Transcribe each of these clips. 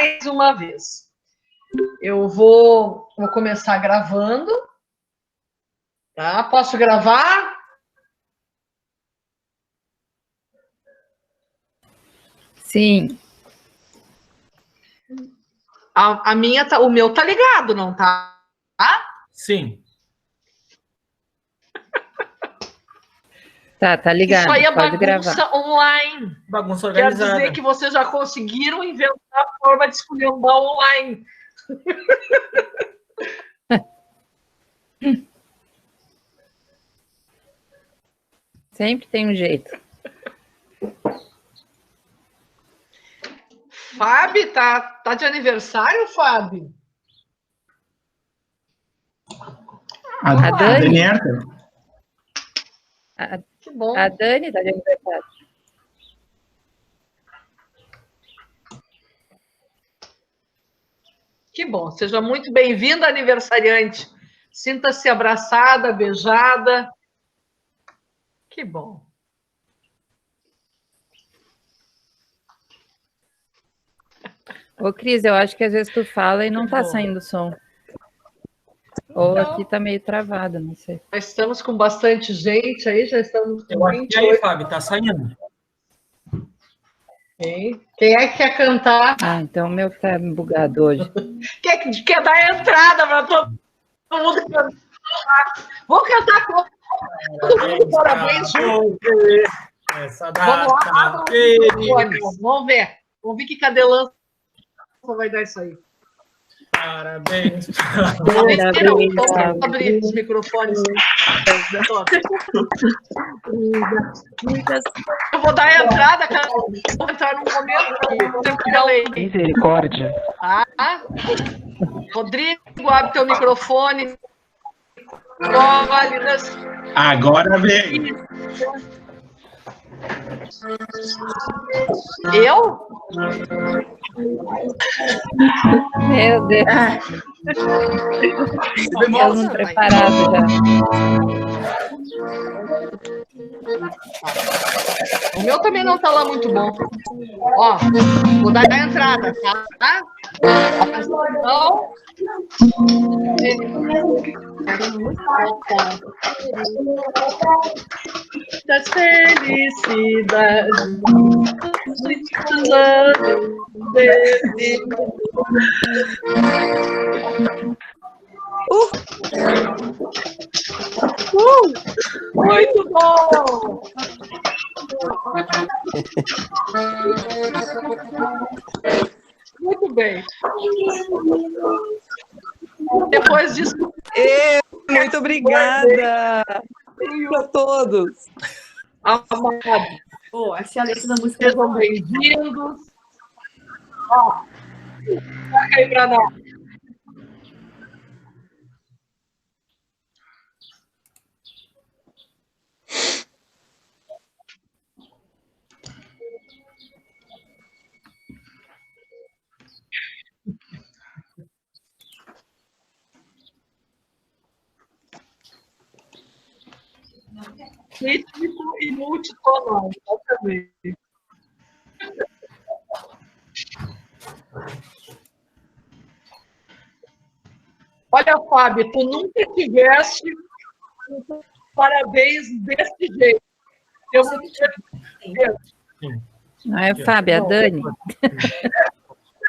mais uma vez. Eu vou começar gravando. Tá? Posso gravar? Sim. A minha tá, o meu tá ligado, não tá? Sim. Tá ligado. Isso aí é pode bagunça gravar. online. Bagunça Quer organizada. dizer que vocês já conseguiram inventar a forma de esculhambar online. Sempre tem um jeito. Fábio, tá de aniversário, Fábio? A Dani? Que bom. A Dani tá de aniversário. Que bom. Seja muito bem-vinda, aniversariante. Sinta-se abraçada, beijada. Que bom. Ô, Cris, eu acho que às vezes tu fala e não tá saindo som. Ou aqui tá meio travado, não sei. Já estamos com bastante gente aí, já estamos com Eu acho que aí, Fábio, tá saindo. Quem é que quer cantar? Ah, então o meu tá bugado hoje. Quer dar entrada para todo mundo cantar? Vou cantar com todo mundo, parabéns. Essa Vamos data. lá, vamos ver. Vamos ver que cadelança vai dar isso aí. Parabéns. Vamos abrir os microfones. Eu vou dar a entrada, cara. Vou entrar num momento aqui. Misericórdia. Rodrigo, abre teu microfone. Válidas. Agora vem. Eu? Meu Deus. Eu não preparado já. O meu também não tá lá muito bom. Ó, vou dar a entrada, tá? Atenção. Das felicidades. Muito bom! Muito bem. Depois disso. Muito obrigada a todos. Amado. Oh, essa é a letra da música. Sejam bem-vindos. Ó, toca aí pra nós. Rítmico e multitonal, exatamente. Olha, Fábio, tu nunca tiveste um parabéns desse jeito. Eu vou dizer. Não é Fábio, é a Dani.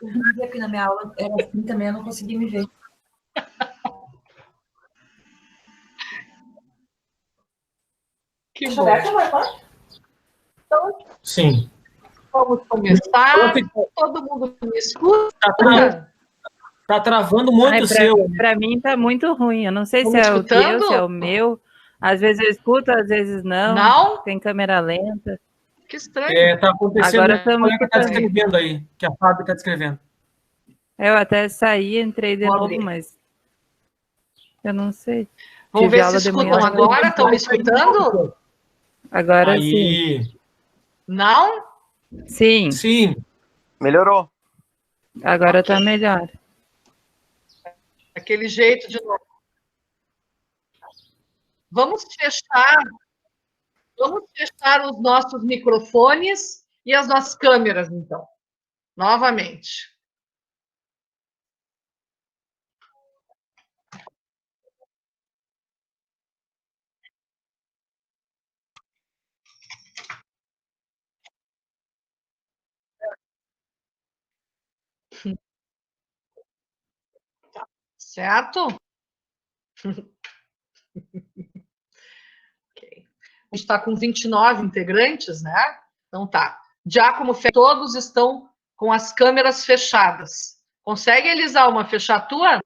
Eu aqui na minha aula era assim também, eu não consegui me ver. Que bom. Então, sim. Vamos começar. Todo mundo me escuta? Tá travando muito o seu. Para mim tá muito ruim. Eu não sei se é o teu, se é o meu. Às vezes eu escuto, às vezes não. Não? Tem câmera lenta. Que estranho. Tá acontecendo. Agora estamos O colega tá descrevendo aí, que a Fábio tá descrevendo. Eu até saí, entrei de novo, mas eu não sei. Vamos ver se escutam agora. Estão me escutando? Agora aí. sim. Não? Sim. Sim. Melhorou. Agora tá melhor. Aquele jeito de novo. Vamos fechar os nossos microfones e as nossas câmeras, então. Novamente. Certo? Okay. A gente está com 29 integrantes, né? Então tá. Giacomo, todos estão com as câmeras fechadas. Consegue, Elisalma, fechar a tua?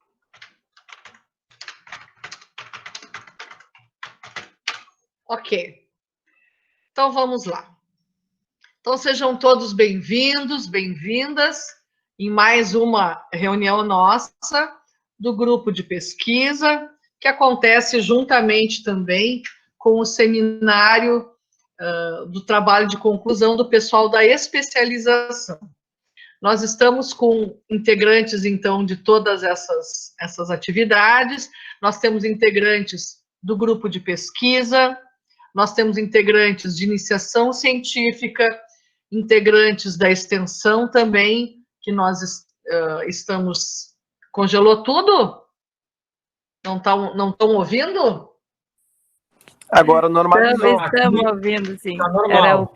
Ok. Então vamos lá. Então sejam todos bem-vindos, bem-vindas em mais uma reunião nossa do grupo de pesquisa, que acontece juntamente também com o seminário do trabalho de conclusão do pessoal da especialização. Nós estamos com integrantes, então, de todas essas atividades. Nós temos integrantes do grupo de pesquisa, nós temos integrantes de iniciação científica, integrantes da extensão também, que nós estamos... Congelou tudo? Não estão ouvindo? Agora normalizou. Estamos ouvindo, sim. Tá normal.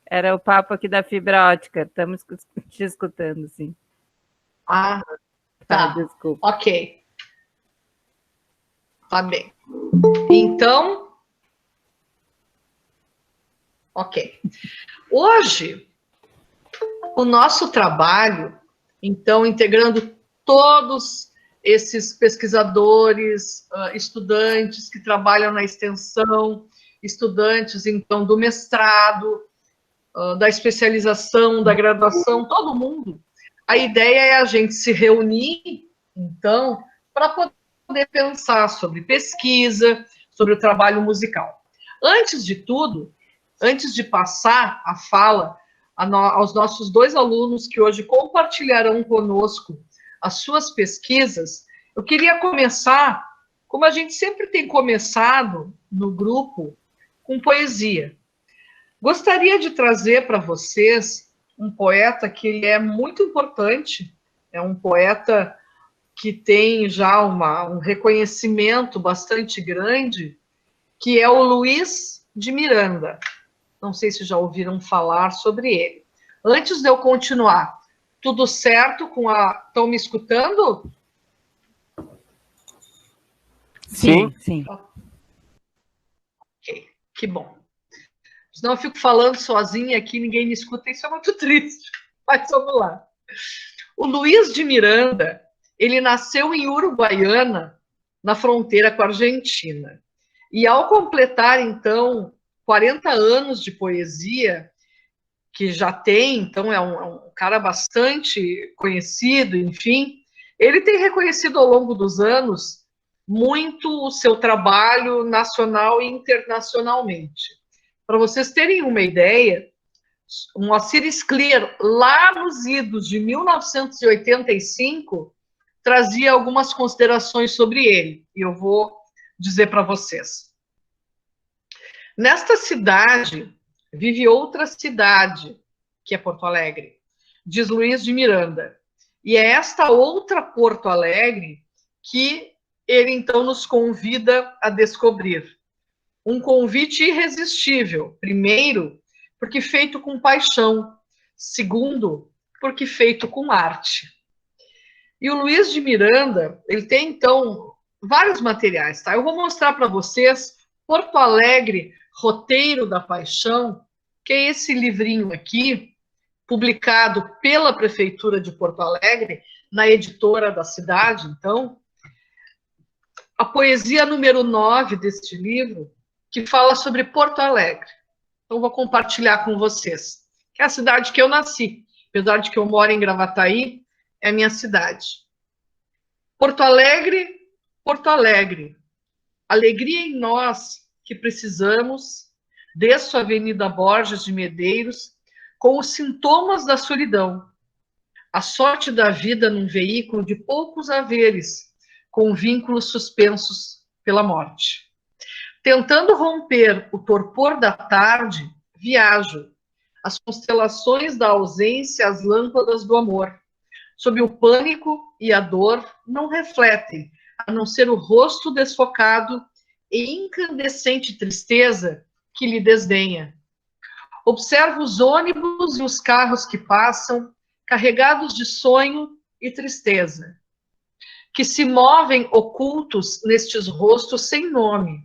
Era o papo aqui da fibra ótica. Estamos te escutando, sim. Ah, tá. Desculpa. Ok. Tá bem. Então, ok. Hoje, o nosso trabalho, então, integrando todos esses pesquisadores, estudantes que trabalham na extensão, estudantes, então, do mestrado, da especialização, da graduação, todo mundo. A ideia é a gente se reunir, então, para poder pensar sobre pesquisa, sobre o trabalho musical. Antes de tudo, antes de passar a fala aos nossos dois alunos que hoje compartilharão conosco as suas pesquisas, eu queria começar, como a gente sempre tem começado no grupo, com poesia. Gostaria de trazer para vocês um poeta que ele é muito importante, é um poeta que tem já um reconhecimento bastante grande, que é o Luiz de Miranda. Não sei se já ouviram falar sobre ele. Antes de eu continuar, tudo certo com a... Estão me escutando? Sim, sim. Ok, que bom. Senão eu fico falando sozinha aqui, ninguém me escuta, isso é muito triste. Mas vamos lá. O Luiz de Miranda, ele nasceu em Uruguaiana, na fronteira com a Argentina. E ao completar, então, 40 anos de poesia, que já tem, então é um cara bastante conhecido, enfim, ele tem reconhecido ao longo dos anos muito o seu trabalho nacional e internacionalmente. Para vocês terem uma ideia, o Moacir Scliar, lá nos idos de 1985, trazia algumas considerações sobre ele, e eu vou dizer para vocês. Nesta cidade, vive outra cidade, que é Porto Alegre, diz Luiz de Miranda. E é esta outra Porto Alegre que ele, então, nos convida a descobrir. Um convite irresistível. Primeiro, porque feito com paixão. Segundo, porque feito com arte. E o Luiz de Miranda, ele tem, então, vários materiais, tá? Eu vou mostrar para vocês Porto Alegre, Roteiro da Paixão, que é esse livrinho aqui, publicado pela Prefeitura de Porto Alegre, na editora da cidade, então. A poesia número 9 deste livro, que fala sobre Porto Alegre. Então, vou compartilhar com vocês. Que é a cidade que eu nasci. Apesar de que eu moro em Gravataí, é a minha cidade. Porto Alegre, Porto Alegre. Alegria em nós que precisamos, desço a Avenida Borges de Medeiros, com os sintomas da solidão. A sorte da vida num veículo de poucos haveres, com vínculos suspensos pela morte. Tentando romper o torpor da tarde, viajo. As constelações da ausência, as lâmpadas do amor. Sob o pânico e a dor, não refletem, a não ser o rosto desfocado e incandescente tristeza que lhe desdenha. Observo os ônibus e os carros que passam, carregados de sonho e tristeza. que se movem ocultos nestes rostos sem nome,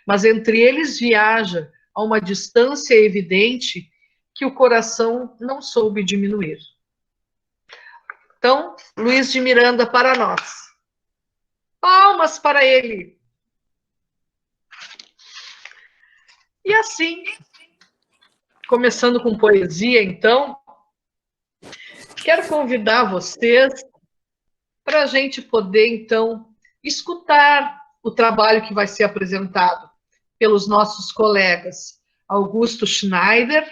mas entre eles viaja a uma distância evidente que o coração não soube diminuir. Então, Luiz de Miranda para nós. Palmas para ele. E assim, começando com poesia, então, quero convidar vocês para a gente poder, então, escutar o trabalho que vai ser apresentado pelos nossos colegas Augusto Schneider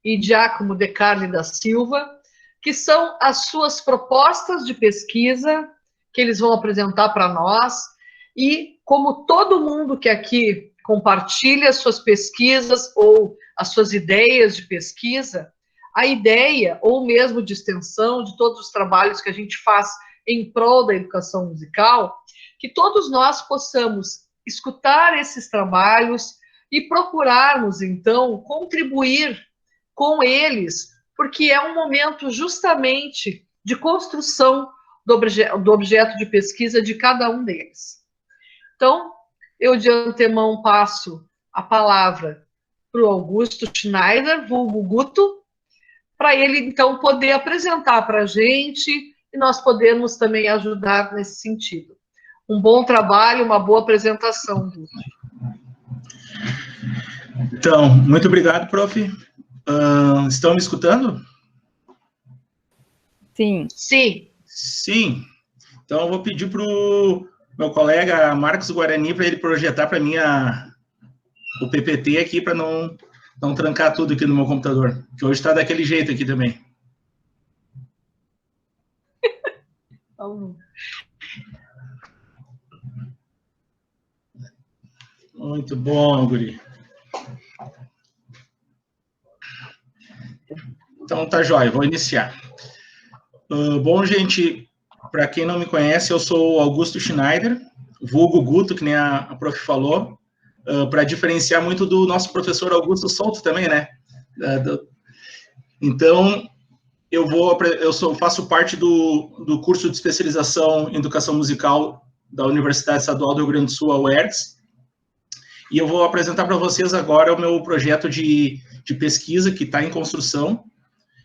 e Giacomo De Carli da Silva, que são as suas propostas de pesquisa que eles vão apresentar para nós. E como todo mundo que aqui compartilha as suas pesquisas ou as suas ideias de pesquisa, a ideia, ou mesmo de extensão, de todos os trabalhos que a gente faz em prol da educação musical, que todos nós possamos escutar esses trabalhos e procurarmos, então, contribuir com eles, porque é um momento justamente de construção do objeto de pesquisa de cada um deles. Então, eu de antemão passo a palavra para o Augusto Schneider, vulgo Guto, para ele, então, poder apresentar para a gente e nós podemos também ajudar nesse sentido. Um bom trabalho, uma boa apresentação, Guto. Então, muito obrigado, prof. Estão me escutando? Sim. Sim. Sim. Então, eu vou pedir para o meu colega Marcos Guarani para ele projetar para mim o PPT aqui, para não trancar tudo aqui no meu computador, que hoje está daquele jeito aqui também. Muito bom, guri. Então, tá jóia, vou iniciar. Bom, gente, para quem não me conhece, eu sou Augusto Schneider, vulgo Guto, que nem a prof falou, para diferenciar muito do nosso professor Augusto Souto também, né? Então, faço parte do curso de especialização em educação musical da Universidade Estadual do Rio Grande do Sul, a UERGS, e eu vou apresentar para vocês agora o meu projeto de pesquisa que está em construção.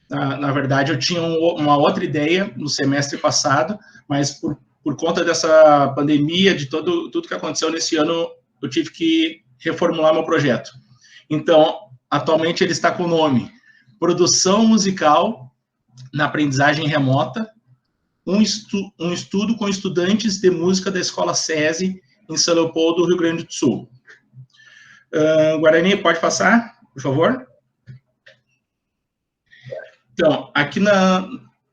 Na verdade, eu tinha uma outra ideia no semestre passado, mas por conta dessa pandemia, de tudo que aconteceu nesse ano, eu tive que reformular meu projeto. Então, atualmente ele está com o nome Produção Musical na Aprendizagem Remota, um estudo com estudantes de música da Escola SESI em São Leopoldo, Rio Grande do Sul. Guarani, pode passar, por favor? Então, aqui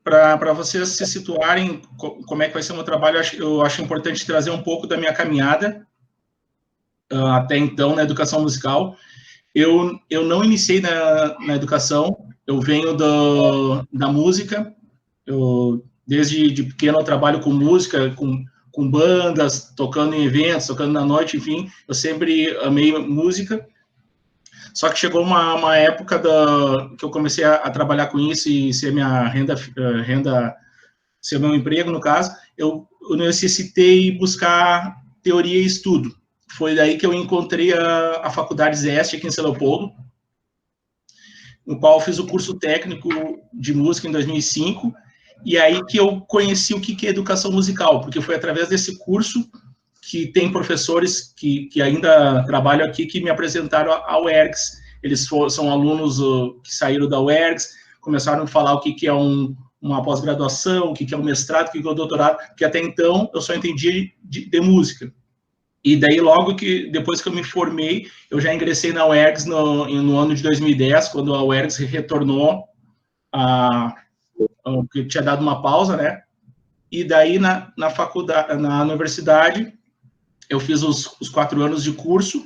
para vocês se situarem como é que vai ser o meu trabalho, eu acho importante trazer um pouco da minha caminhada até então na educação musical. Eu não iniciei na educação, eu venho da música, desde de pequeno eu trabalho com música, com bandas, tocando em eventos, tocando na noite, enfim, eu sempre amei música. Só que chegou uma época que eu comecei a trabalhar com isso e ser minha renda, ser meu emprego, no caso, eu necessitei buscar teoria e estudo. Foi daí que eu encontrei a Faculdade ZEST aqui em São Leopoldo, no qual eu fiz o curso técnico de música em 2005, e aí que eu conheci o que é educação musical, porque foi através desse curso que tem professores que ainda trabalham aqui, que me apresentaram a UERGS. Eles são alunos que saíram da UERGS, começaram a falar o que é uma pós-graduação, o que é um mestrado, o que é um doutorado, que até então eu só entendi de música. E daí, depois que eu me formei, eu já ingressei na UERGS no ano de 2010, quando a UERGS retornou, que tinha dado uma pausa, né? E daí, na faculdade, na universidade, eu fiz os 4 anos de curso,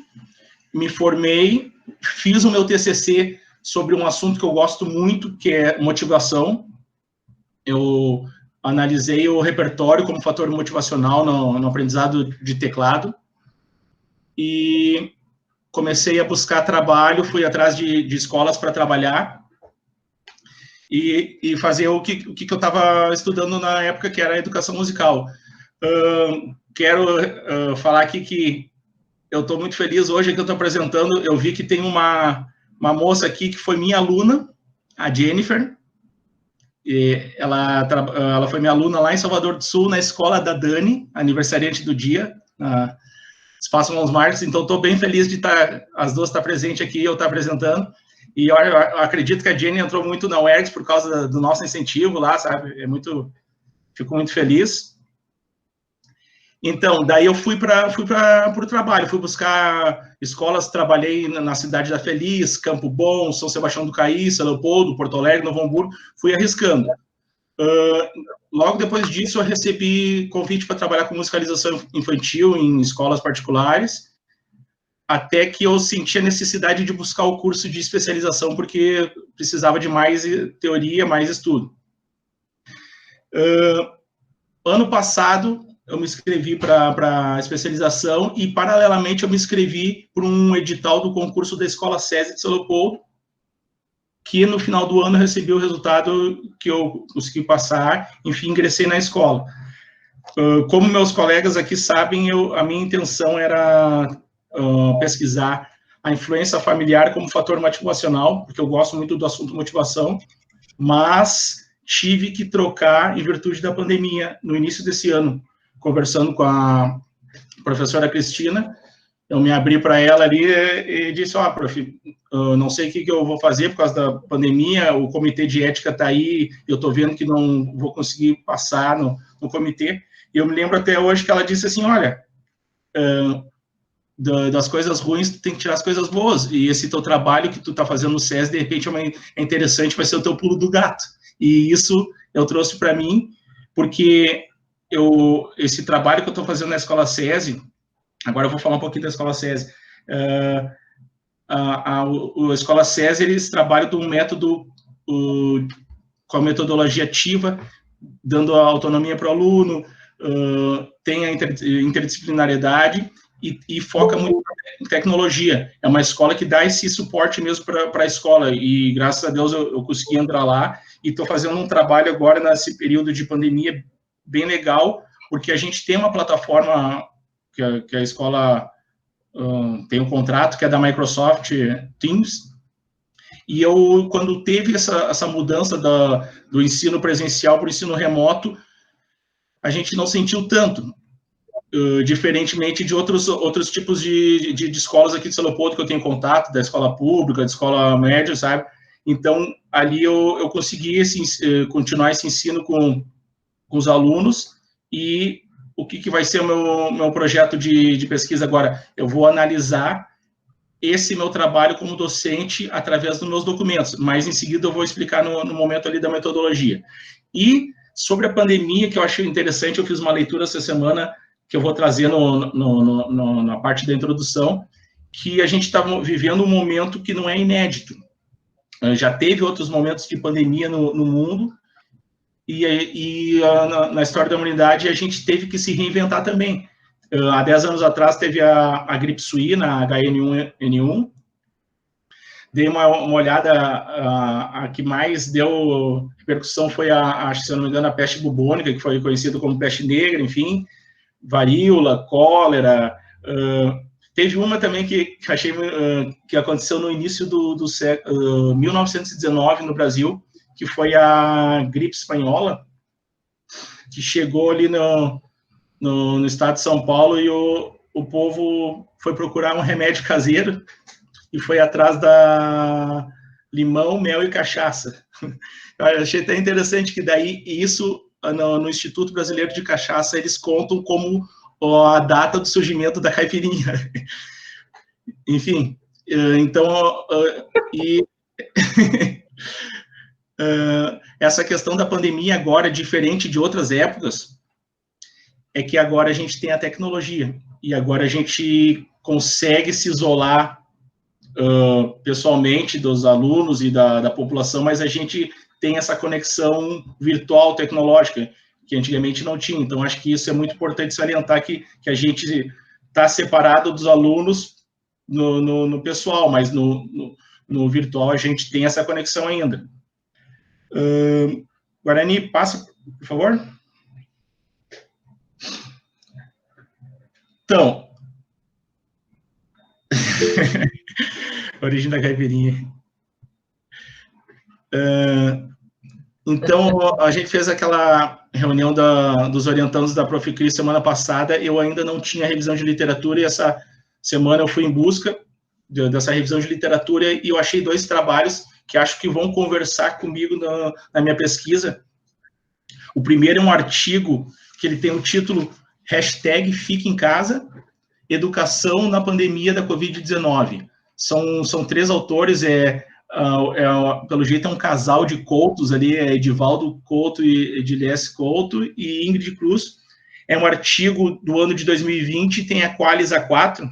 me formei, fiz o meu TCC sobre um assunto que eu gosto muito, que é motivação. Eu analisei o repertório como fator motivacional no aprendizado de teclado e comecei a buscar trabalho, fui atrás de escolas para trabalhar e fazer o que eu estava estudando na época, que era a educação musical. Quero falar aqui que eu estou muito feliz hoje que eu estou apresentando. Eu vi que tem uma moça aqui que foi minha aluna, a Jennifer. E ela foi minha aluna lá em Salvador do Sul, na escola da Dani, aniversariante do dia, na Espaço Mãos Marques. Então, estou bem feliz de as duas estar presentes aqui, eu estar apresentando. E eu acredito que a Jenny entrou muito na UERGS por causa do nosso incentivo lá, sabe? Fico muito feliz. Então, daí eu fui para o trabalho, fui buscar escolas, trabalhei na Cidade da Feliz, Campo Bom, São Sebastião do Caí, São Leopoldo, Porto Alegre, Novo Hamburgo, fui arriscando. Logo depois disso, eu recebi convite para trabalhar com musicalização infantil em escolas particulares, até que eu senti a necessidade de buscar o curso de especialização, porque precisava de mais teoria, mais estudo. Ano passado, eu me inscrevi para especialização e, paralelamente, eu me inscrevi para um edital do concurso da Escola SESI de São Leopoldo, que no final do ano eu recebi o resultado que eu consegui passar, enfim, ingressei na escola. Como meus colegas aqui sabem, a minha intenção era pesquisar a influência familiar como fator motivacional, porque eu gosto muito do assunto motivação, mas tive que trocar em virtude da pandemia, no início desse ano, conversando com a professora Cristina, eu me abri para ela ali e disse, prof, eu não sei o que eu vou fazer por causa da pandemia, o comitê de ética está aí, eu estou vendo que não vou conseguir passar no comitê, e eu me lembro até hoje que ela disse assim, olha, das coisas ruins, tu tem que tirar as coisas boas, e esse teu trabalho que tu está fazendo no SES, de repente é interessante, vai ser o teu pulo do gato, e isso eu trouxe para mim, porque esse trabalho que eu estou fazendo na Escola SESI, agora eu vou falar um pouquinho da Escola SESI, a Escola SESI, eles trabalham de um método com a metodologia ativa, dando a autonomia para o aluno, tem a interdisciplinariedade e foca muito em tecnologia. É uma escola que dá esse suporte mesmo para a escola, e graças a Deus eu consegui entrar lá, e estou fazendo um trabalho agora nesse período de pandemia bem legal, porque a gente tem uma plataforma que a escola tem um contrato, que é da Microsoft Teams, e quando teve essa mudança do ensino presencial para o ensino remoto, a gente não sentiu tanto, diferentemente de outros tipos de escolas aqui de São Leopoldo, que eu tenho contato, da escola pública, da escola média, sabe? Então, ali eu consegui continuar esse ensino com os alunos, e o que vai ser o meu projeto de pesquisa agora? Eu vou analisar esse meu trabalho como docente através dos meus documentos, mas em seguida eu vou explicar no momento ali da metodologia. E sobre a pandemia, que eu achei interessante, eu fiz uma leitura essa semana, que eu vou trazer na parte da introdução, que a gente está vivendo um momento que não é inédito. Já teve outros momentos de pandemia no mundo, e na história da humanidade a gente teve que se reinventar também. Há 10 anos atrás teve a gripe suína, a H1N1, dei uma olhada, a que mais deu repercussão foi, se eu não me engano, a peste bubônica, que foi conhecida como peste negra, enfim, varíola, cólera, teve uma também que achei que aconteceu no início do século 1919 no Brasil, que foi a gripe espanhola, que chegou ali no estado de São Paulo, e o povo foi procurar um remédio caseiro e foi atrás da limão, mel e cachaça. Eu achei até interessante que daí isso, no Instituto Brasileiro de Cachaça, eles contam como a data do surgimento da caipirinha. Enfim, então, essa questão da pandemia agora, diferente de outras épocas, é que agora a gente tem a tecnologia, e agora a gente consegue se isolar pessoalmente dos alunos e da população, mas a gente tem essa conexão virtual tecnológica, que antigamente não tinha. Então, acho que isso é muito importante salientar, que a gente está separado dos alunos no pessoal, mas no virtual a gente tem essa conexão ainda. Guarani, passa, por favor. Então, origem da caipirinha. Então, a gente fez aquela reunião dos orientandos da Prof. Cris semana passada, eu ainda não tinha revisão de literatura, e essa semana eu fui em busca dessa revisão de literatura, e eu achei 2 trabalhos que acho que vão conversar comigo na minha pesquisa. O primeiro é um artigo que ele tem o título #Fique em Casa, Educação na Pandemia da Covid-19. São 3 autores, pelo jeito é um casal de Coutos ali, Edivaldo Couto e Edilesse Couto e Ingrid Cruz. É um artigo do ano de 2020, tem a Qualis A4,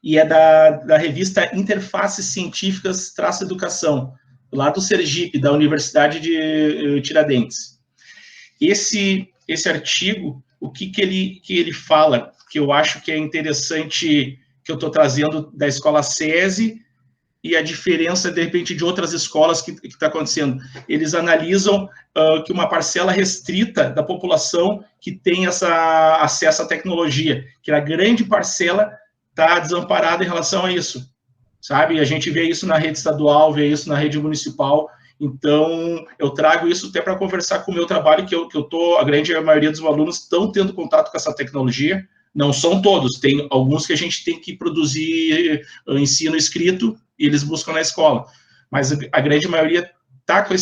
e é da revista Interfaces Científicas / Educação, lá do Sergipe, da Universidade de Tiradentes. Esse artigo, o que ele fala, que eu acho que é interessante, que eu estou trazendo da escola SESI, e a diferença, de repente, de outras escolas que está acontecendo. Eles analisam que uma parcela restrita da população que tem acesso à tecnologia, que a grande parcela está desamparada em relação a isso, sabe? A gente vê isso na rede estadual, vê isso na rede municipal. Então, eu trago isso até para conversar com o meu trabalho, que a grande maioria dos alunos estão tendo contato com essa tecnologia. Não são todos, tem alguns que a gente tem que produzir ensino escrito, e eles buscam na escola. Mas a grande maioria está com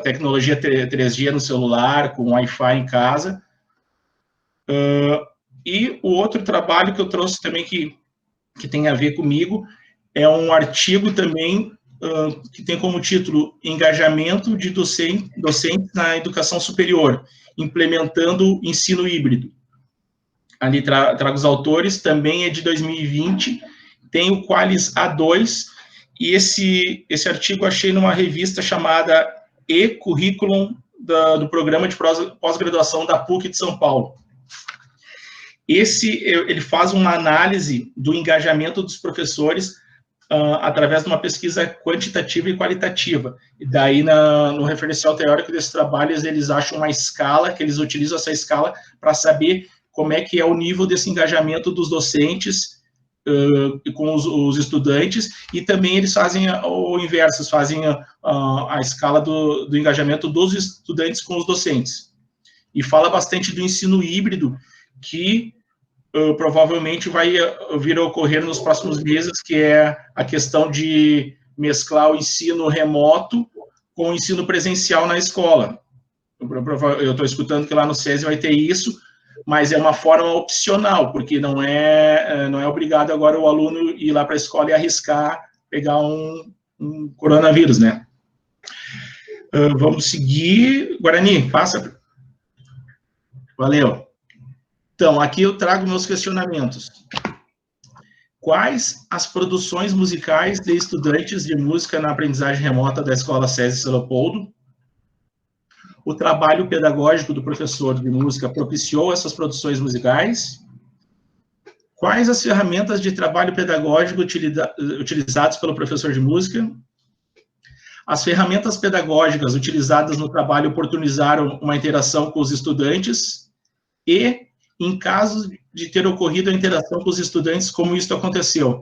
tecnologia 3G no celular, com Wi-Fi em casa. E o outro trabalho que eu trouxe também que tem a ver comigo é um artigo também que tem como título Engajamento de docentes na educação superior, implementando ensino híbrido. Ali trago os autores, também é de 2020, tem o Qualis A2, e esse artigo achei numa revista chamada E-Curriculum, do programa de pós-graduação da PUC de São Paulo. Ele faz uma análise do engajamento dos professores através de uma pesquisa quantitativa e qualitativa. E daí, no referencial teórico desses trabalhos, eles acham uma escala, que eles utilizam essa escala para saber como é que é o nível desse engajamento dos docentes com os estudantes, e também eles fazem o inverso, fazem a escala do engajamento dos estudantes com os docentes. E fala bastante do ensino híbrido, que provavelmente vai vir a ocorrer nos próximos meses, que é a questão de mesclar o ensino remoto com o ensino presencial na escola. Eu estou escutando que lá no SESI vai ter isso, mas é uma forma opcional, porque não é obrigado agora o aluno ir lá para a escola e arriscar pegar um coronavírus, né? Vamos seguir. Guarani, passa. Valeu. Então, aqui eu trago meus questionamentos. Quais as produções musicais de estudantes de música na aprendizagem remota da Escola SESI Leopoldo? O trabalho pedagógico do professor de música propiciou essas produções musicais? Quais as ferramentas de trabalho pedagógico utilizadas pelo professor de música? As ferramentas pedagógicas utilizadas no trabalho oportunizaram uma interação com os estudantes? E, em caso de ter ocorrido a interação com os estudantes, como isso aconteceu?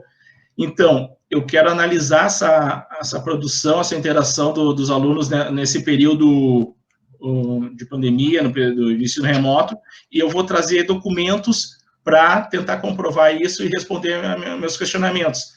Então, eu quero analisar essa produção, essa interação dos alunos, né, nesse período de pandemia, no período de ensino remoto, e eu vou trazer documentos para tentar comprovar isso e responder meus questionamentos.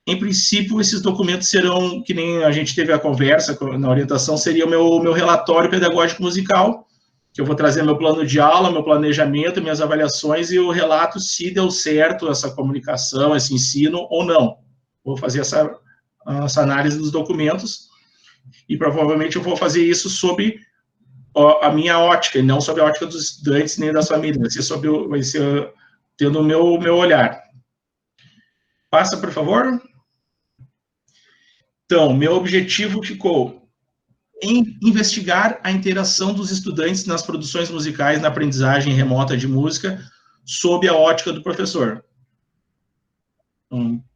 Em princípio, esses documentos serão, que nem a gente teve a conversa na orientação, seria o meu relatório pedagógico musical, que eu vou trazer meu plano de aula, meu planejamento, minhas avaliações e o relato se deu certo essa comunicação, esse ensino ou não. Vou fazer essa análise dos documentos, e provavelmente eu vou fazer isso sob a minha ótica, e não sob a ótica dos estudantes nem das famílias, vai ser tendo o meu olhar. Passa, por favor. Então, meu objetivo ficou em investigar a interação dos estudantes nas produções musicais na aprendizagem remota de música sob a ótica do professor.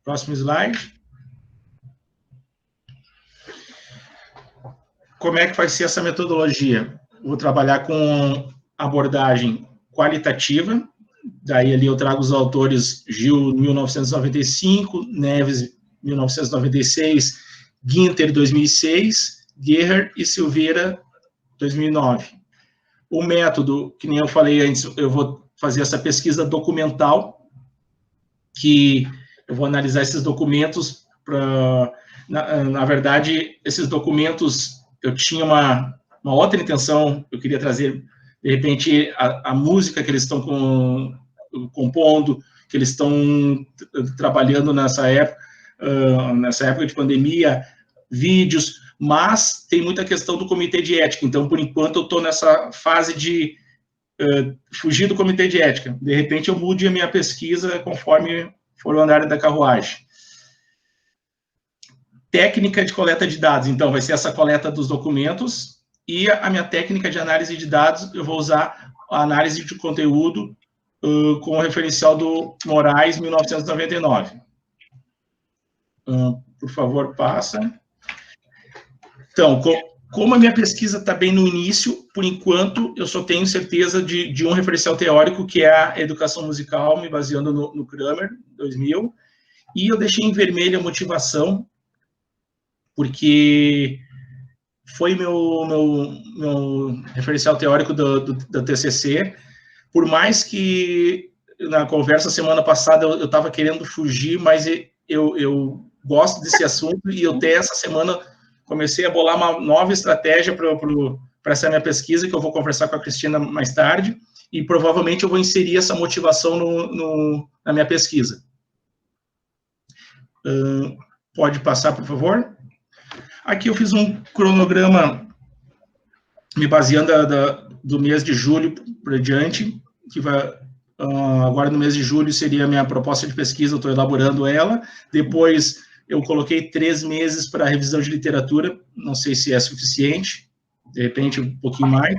Próximo slide. Como é que vai ser essa metodologia? Vou trabalhar com abordagem qualitativa, daí ali eu trago os autores Gil, 1995, Neves, 1996, Ginter, 2006, Guerra e Silveira, 2009. O método, que nem eu falei antes, eu vou fazer essa pesquisa documental, que eu vou analisar esses documentos para... Na verdade, esses documentos, eu tinha uma outra intenção, eu queria trazer, de repente, a música que eles estão compondo, que eles estão trabalhando nessa época de pandemia, vídeos, mas tem muita questão do comitê de ética, então, por enquanto, eu estou nessa fase de fugir do comitê de ética. De repente, eu mude a minha pesquisa conforme for o andar da carruagem. Técnica de coleta de dados, então, vai ser essa coleta dos documentos, e a minha técnica de análise de dados, eu vou usar a análise de conteúdo com o referencial do Moraes, 1999. Por favor, passa. Então, como a minha pesquisa está bem no início, por enquanto, eu só tenho certeza de um referencial teórico, que é a educação musical, me baseando no Kramer, 2000, e eu deixei em vermelho a motivação, porque foi meu referencial teórico do TCC, por mais que na conversa semana passada eu estava querendo fugir, mas eu gosto desse assunto, e eu até essa semana comecei a bolar uma nova estratégia para essa minha pesquisa, que eu vou conversar com a Cristina mais tarde, e provavelmente eu vou inserir essa motivação na minha pesquisa. Pode passar, por favor? Aqui eu fiz um cronograma me baseando do mês de julho para diante, que vai, agora no mês de julho seria a minha proposta de pesquisa, eu estou elaborando ela. Depois eu coloquei 3 meses para revisão de literatura, não sei se é suficiente, de repente um pouquinho mais.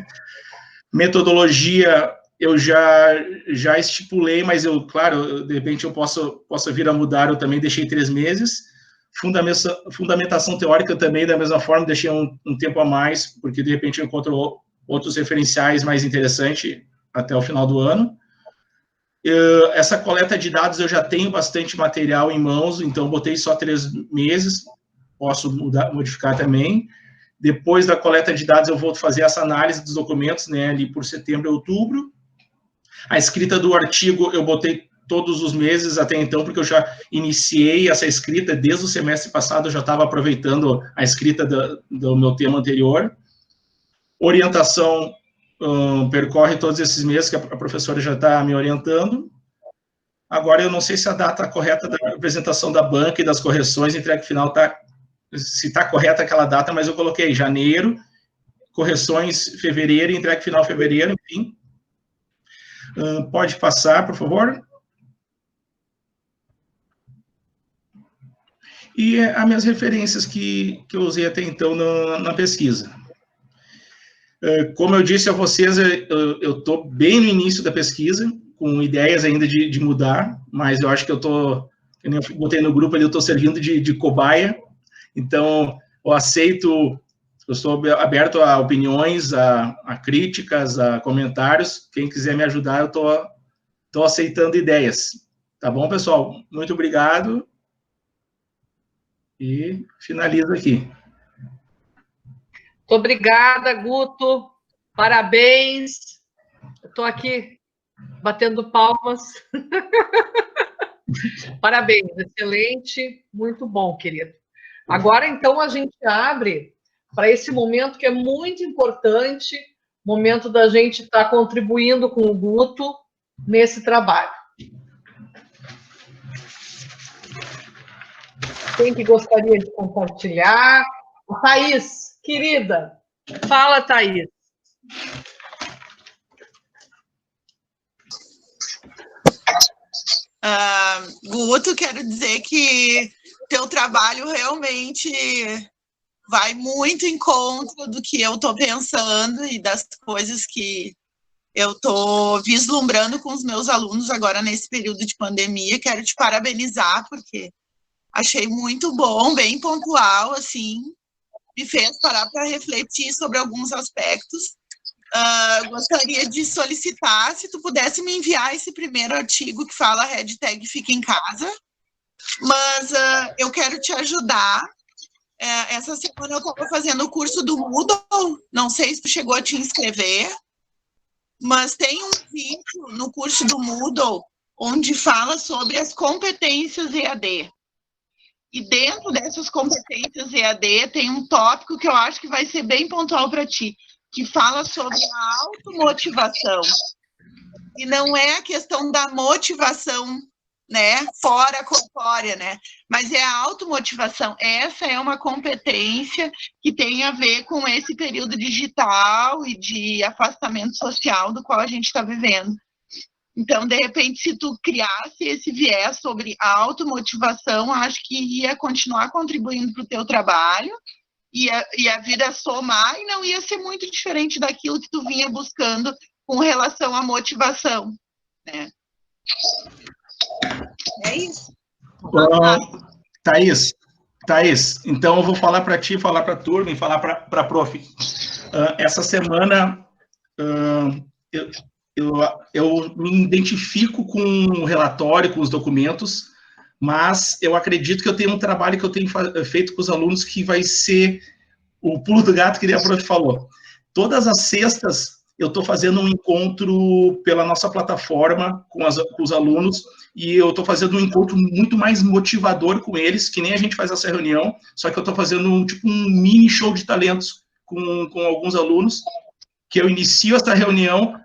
Metodologia eu já estipulei, mas claro, de repente eu posso vir a mudar, eu também deixei 3 meses. Fundamentação teórica também, da mesma forma, deixei um tempo a mais, porque de repente eu encontro outros referenciais mais interessantes até o final do ano. Essa coleta de dados eu já tenho bastante material em mãos, então botei só 3 meses, posso modificar também. Depois da coleta de dados eu vou fazer essa análise dos documentos, né, ali por setembro e outubro. A escrita do artigo eu botei todos os meses até então, porque eu já iniciei essa escrita desde o semestre passado, eu já estava aproveitando a escrita do meu tema anterior. Orientação percorre todos esses meses, que a professora já está me orientando. Agora, eu não sei se a data correta da apresentação da banca e das correções, entrega final, se está correta aquela data, mas eu coloquei janeiro, correções fevereiro, entrega final fevereiro, enfim. Pode passar, por favor. E as minhas referências que eu usei até então na pesquisa. Como eu disse a vocês, eu estou bem no início da pesquisa, com ideias ainda de mudar, mas eu acho que como eu botei no grupo ali, eu estou servindo de cobaia, então eu aceito, eu sou aberto a opiniões, a críticas, a comentários, quem quiser me ajudar, eu estou aceitando ideias. Tá bom, pessoal? Muito obrigado. E finalizo aqui. Muito obrigada, Guto. Parabéns. Estou aqui batendo palmas. Parabéns, excelente, muito bom, querido. Agora, então, a gente abre para esse momento que é muito importante, momento da gente estar contribuindo com o Guto nesse trabalho. Quem que gostaria de compartilhar? Thaís, querida. Fala, Thaís. Guto, quero dizer que teu trabalho realmente vai muito em contra do que eu estou pensando e das coisas que eu estou vislumbrando com os meus alunos agora nesse período de pandemia. Quero te parabenizar, porque achei muito bom, bem pontual, assim, me fez parar para refletir sobre alguns aspectos. gostaria de solicitar se tu pudesse me enviar esse primeiro artigo que fala hashtag Fica em Casa, mas eu quero te ajudar. Essa semana eu estava fazendo o curso do Moodle, não sei se tu chegou a te inscrever, mas tem um vídeo no curso do Moodle onde fala sobre as competências EAD. E dentro dessas competências EAD tem um tópico que eu acho que vai ser bem pontual para ti, que fala sobre a automotivação. E não é a questão da motivação, né, fora corpórea, né, mas é a automotivação. Essa é uma competência que tem a ver com esse período digital e de afastamento social do qual a gente está vivendo. Então, de repente, se tu criasse esse viés sobre a automotivação, acho que ia continuar contribuindo para o teu trabalho, e a vida somar, e não ia ser muito diferente daquilo que tu vinha buscando com relação à motivação, né? É isso. Thaís, então eu vou falar para ti, falar para a turma e falar para a prof. Essa semana eu me identifico com o relatório, com os documentos, mas eu acredito que eu tenho um trabalho que eu tenho feito com os alunos que vai ser o pulo do gato que a prof falou. Todas as sextas eu estou fazendo um encontro pela nossa plataforma com os alunos, e eu estou fazendo um encontro muito mais motivador com eles, que nem a gente faz essa reunião, só que eu estou fazendo um mini show de talentos com alguns alunos, que eu inicio essa reunião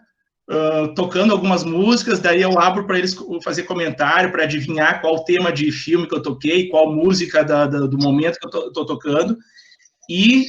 tocando algumas músicas, daí eu abro para eles fazer comentário, para adivinhar qual tema de filme que eu toquei, qual música do momento que eu estou tocando, e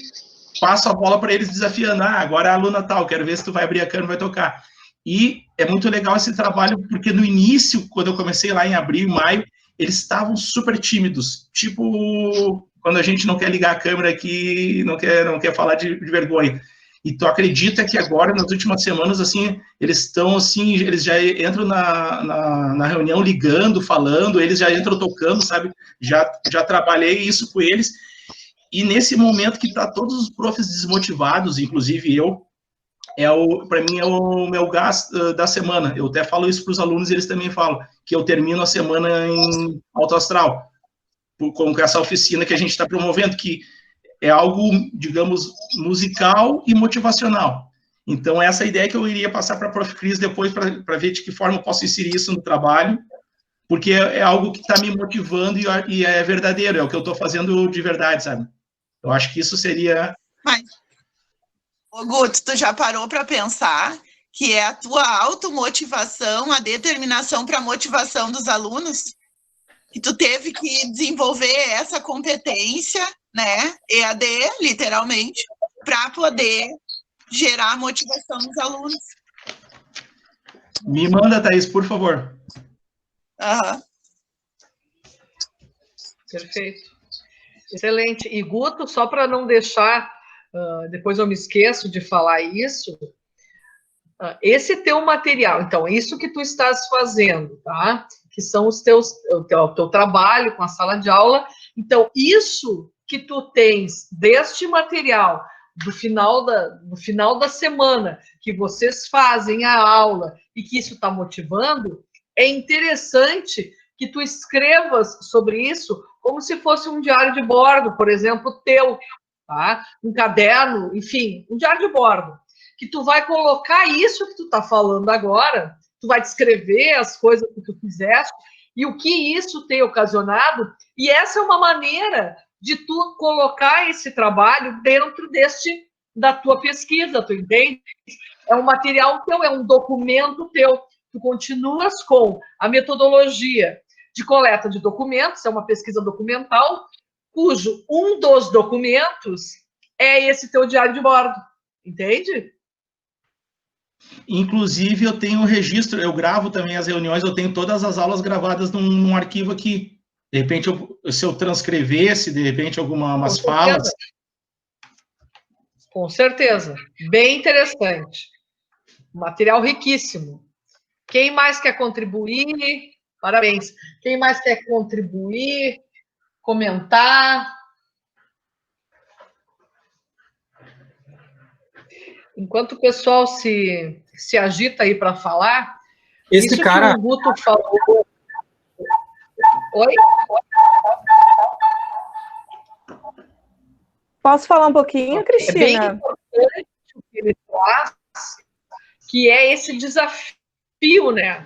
passo a bola para eles desafiando, agora a aluna tal, quero ver se tu vai abrir a câmera e vai tocar. E é muito legal esse trabalho, porque no início, quando eu comecei lá em abril, maio, eles estavam super tímidos, tipo, quando a gente não quer ligar a câmera aqui, não quer falar de vergonha. E tu acredita que agora, nas últimas semanas, assim, eles estão, assim, eles já entram na reunião ligando, falando, eles já entram tocando, sabe? Já trabalhei isso com eles. E nesse momento que tá todos os profs desmotivados, inclusive eu, para mim é o meu gás da semana. Eu até falo isso para os alunos e eles também falam, que eu termino a semana em alto astral, com essa oficina que a gente está promovendo, que é algo, digamos, musical e motivacional. Então, essa ideia que eu iria passar para a Prof. Cris depois, para ver de que forma eu posso inserir isso no trabalho, porque é algo que está me motivando e é verdadeiro, é o que eu estou fazendo de verdade, sabe? Eu acho que isso seria... Mas, Guto, tu já parou para pensar que é a tua automotivação, a determinação para a motivação dos alunos? Que tu teve que desenvolver essa competência, né, EAD, literalmente, para poder gerar motivação nos alunos. Me manda, Thaís, por favor. Uhum. Perfeito. Excelente. E, Guto, só para não deixar, depois eu me esqueço de falar isso, esse teu material, então, isso que tu estás fazendo, tá? Que são o teu trabalho com a sala de aula. Então, isso que tu tens deste material do final da semana, que vocês fazem a aula e que isso está motivando, é interessante que tu escrevas sobre isso como se fosse um diário de bordo, por exemplo, teu, tá? Um caderno, enfim, um diário de bordo, que tu vai colocar isso que tu está falando agora, tu vai descrever as coisas que tu fizeste e o que isso tem ocasionado, e essa é uma maneira de tu colocar esse trabalho dentro da tua pesquisa, tu entende? É um material teu, é um documento teu. Tu continuas com a metodologia de coleta de documentos, é uma pesquisa documental, cujo um dos documentos é esse teu diário de bordo, entende? Inclusive, eu tenho um registro, eu gravo também as reuniões, eu tenho todas as aulas gravadas num arquivo aqui. De repente, se eu transcrevesse, de repente, algumas falas... Com certeza. Bem interessante. Material riquíssimo. Quem mais quer contribuir? Parabéns. Quem mais quer contribuir? Comentar? Enquanto o pessoal se agita aí para falar, Esse isso cara. que o Guto falou. Oi? Posso falar um pouquinho, É bem Cristina? importante o que ele traz, que é esse desafio, né?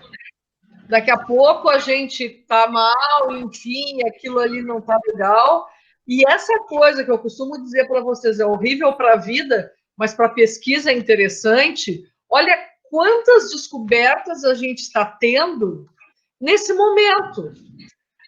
Daqui a pouco a gente tá mal, enfim, aquilo ali não tá legal. E essa coisa que eu costumo dizer para vocês é horrível para a vida, mas para a pesquisa é interessante. Olha quantas descobertas a gente está tendo nesse momento.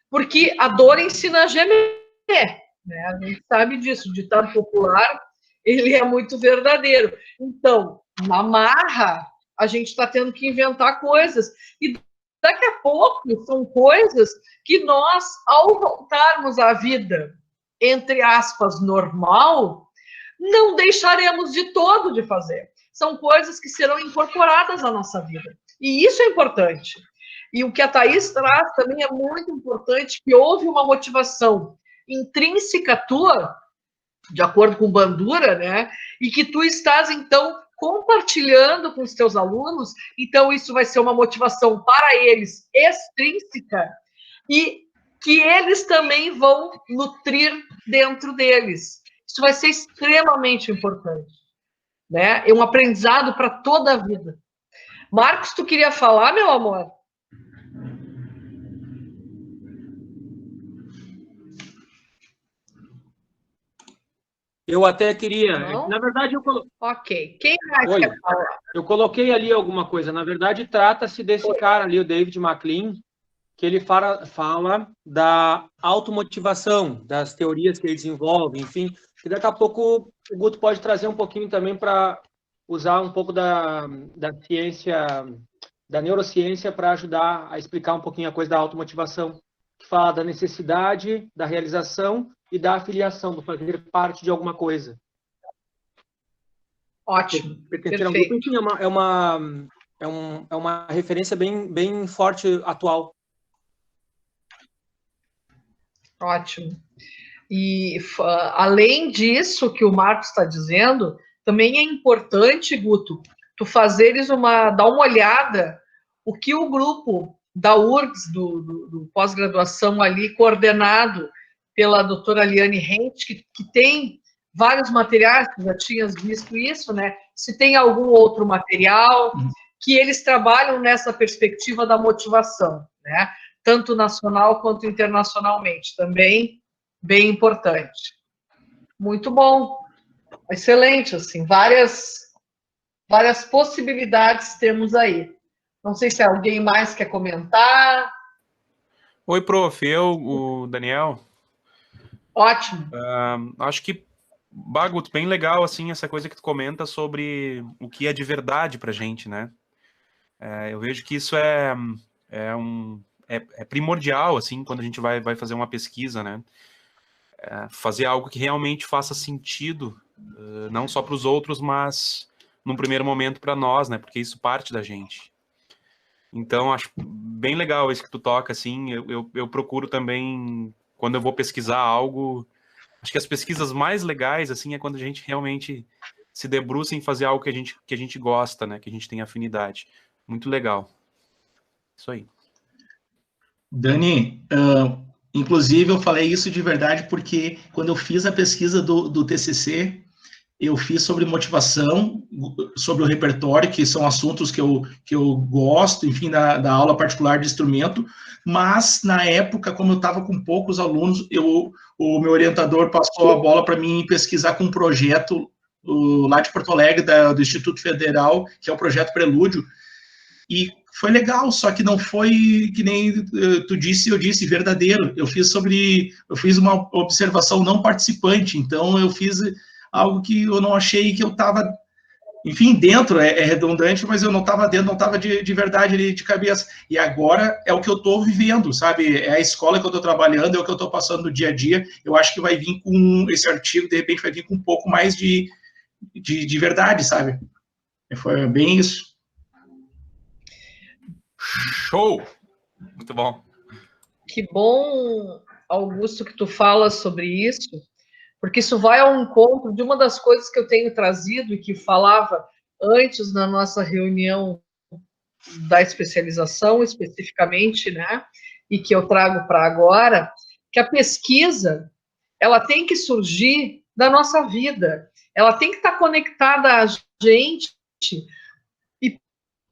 Porque a dor ensina a gemer, né? A gente sabe disso, o ditado popular, ele é muito verdadeiro. Então, na marra, a gente está tendo que inventar coisas. E daqui a pouco são coisas que nós, ao voltarmos à vida, entre aspas, normal, não deixaremos de todo de fazer. São coisas que serão incorporadas à nossa vida. E isso é importante. E o que a Thaís traz também é muito importante, que houve uma motivação intrínseca tua, de acordo com Bandura, né? E que tu estás, então, compartilhando com os teus alunos, então isso vai ser uma motivação para eles extrínseca e que eles também vão nutrir dentro deles. Isso vai ser extremamente importante, né? É um aprendizado para toda a vida. Marcos, tu queria falar, meu amor? Eu até queria. Não? Na verdade, Ok. Quem mais Oi. quer falar? Eu coloquei ali alguma coisa. Na verdade, trata-se desse cara ali, o David McLean, que ele fala da automotivação, das teorias que ele desenvolve, enfim. Que daqui a pouco o Guto pode trazer um pouquinho também para usar um pouco da ciência, da neurociência, para ajudar a explicar um pouquinho a coisa da automotivação, que fala da necessidade, da realização e da afiliação, do fazer parte de alguma coisa. Ótimo. Pertencer a um grupo, enfim, é uma referência bem forte atual. Ótimo. E além disso que o Marcos está dizendo, também é importante, Guto, tu dar uma olhada o que o grupo da URGS, do pós-graduação ali, coordenado pela doutora Liane Hent, que tem vários materiais, tu já tinhas visto isso, né? Se tem algum outro material, que eles trabalham nessa perspectiva da motivação, né? Tanto nacional quanto internacionalmente, também bem importante. Muito bom, excelente, assim, várias possibilidades temos aí. Não sei se alguém mais quer comentar. Oi, prof, o Daniel. Ótimo. Acho que, Baguto, bem legal, assim, essa coisa que tu comenta sobre o que é de verdade pra gente, né? Eu vejo que isso é primordial, assim, quando a gente vai fazer uma pesquisa, né? Fazer algo que realmente faça sentido, não só para os outros, mas, num primeiro momento, para nós, né? Porque isso parte da gente. Então, acho bem legal isso que tu toca, assim. Eu procuro também, quando eu vou pesquisar algo, acho que as pesquisas mais legais, assim, é quando a gente realmente se debruça em fazer algo que a gente gosta, né? Que a gente tem afinidade. Muito legal. Isso aí. Dani, inclusive eu falei isso de verdade porque quando eu fiz a pesquisa do TCC, eu fiz sobre motivação, sobre o repertório, que são assuntos que eu gosto, enfim, da aula particular de instrumento, mas na época, como eu estava com poucos alunos, o meu orientador passou a bola para mim pesquisar com um projeto lá de Porto Alegre, do Instituto Federal, que é o Projeto Prelúdio, e foi legal, só que não foi que nem tu disse, eu disse, verdadeiro. Eu fiz uma observação não participante, então eu fiz algo que eu não achei que eu estava, enfim, dentro, é redundante, mas eu não estava dentro, não estava de verdade ali de cabeça. E agora é o que eu estou vivendo, sabe? É a escola que eu estou trabalhando, é o que eu estou passando no dia a dia. Eu acho que vai vir com esse artigo, de repente vai vir com um pouco mais de verdade, sabe? Foi bem isso. Show! Muito bom. Que bom, Augusto, que tu fala sobre isso, porque isso vai ao encontro de uma das coisas que eu tenho trazido e que falava antes na nossa reunião da especialização, especificamente, né, e que eu trago para agora, que a pesquisa, ela tem que surgir da nossa vida, ela tem que estar conectada a gente, e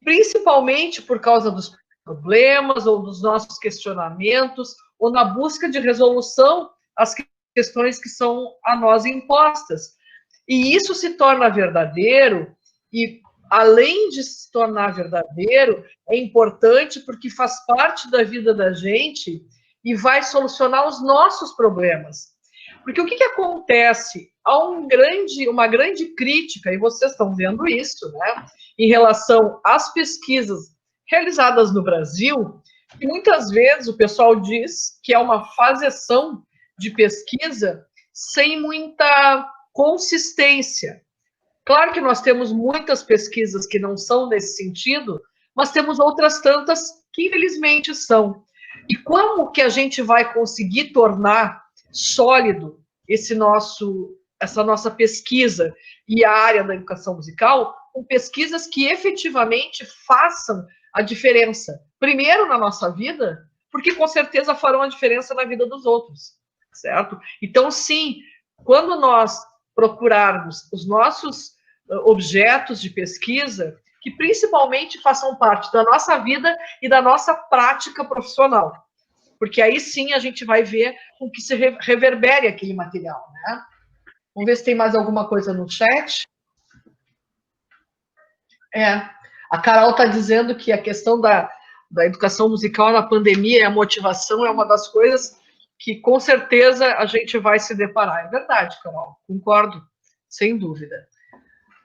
principalmente por causa dos problemas ou dos nossos questionamentos, ou na busca de resolução às questões que são a nós impostas. E isso se torna verdadeiro, e além de se tornar verdadeiro, é importante porque faz parte da vida da gente e vai solucionar os nossos problemas. Porque o que acontece? Há uma grande crítica, e vocês estão vendo isso, né, em relação às pesquisas realizadas no Brasil, que muitas vezes o pessoal diz que é uma faseção de pesquisa sem muita consistência. Claro que nós temos muitas pesquisas que não são nesse sentido, mas temos outras tantas que infelizmente são. E como que a gente vai conseguir tornar sólido essa nossa pesquisa e a área da educação musical com pesquisas que efetivamente façam a diferença, primeiro na nossa vida, porque com certeza farão a diferença na vida dos outros, certo? Então, sim, quando nós procurarmos os nossos objetos de pesquisa, que principalmente façam parte da nossa vida e da nossa prática profissional, porque aí sim a gente vai ver com que se reverbere aquele material, né? Vamos ver se tem mais alguma coisa no chat. A Carol está dizendo que a questão da educação musical na pandemia e a motivação é uma das coisas que com certeza a gente vai se deparar. É verdade, Carol, concordo, sem dúvida.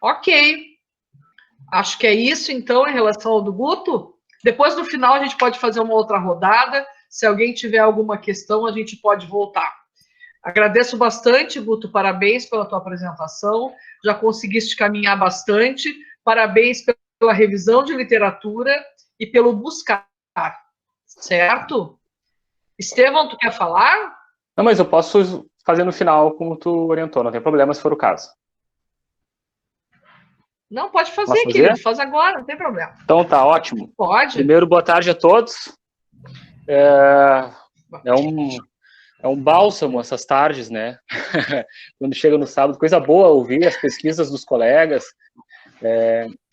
Ok, acho que é isso, então, em relação ao do Guto. Depois, no final, a gente pode fazer uma outra rodada. Se alguém tiver alguma questão, a gente pode voltar. Agradeço bastante, Guto, parabéns pela tua apresentação. Já conseguiste caminhar bastante. Parabéns pela revisão de literatura e pelo buscar, certo? Estevão, tu quer falar? Não, mas eu posso fazer no final, como tu orientou, não tem problema se for o caso. Não, pode fazer, querido, faz agora, não tem problema. Então tá, ótimo. Pode. Primeiro, boa tarde a todos. É um bálsamo essas tardes, né? Quando chega no sábado, coisa boa ouvir as pesquisas dos colegas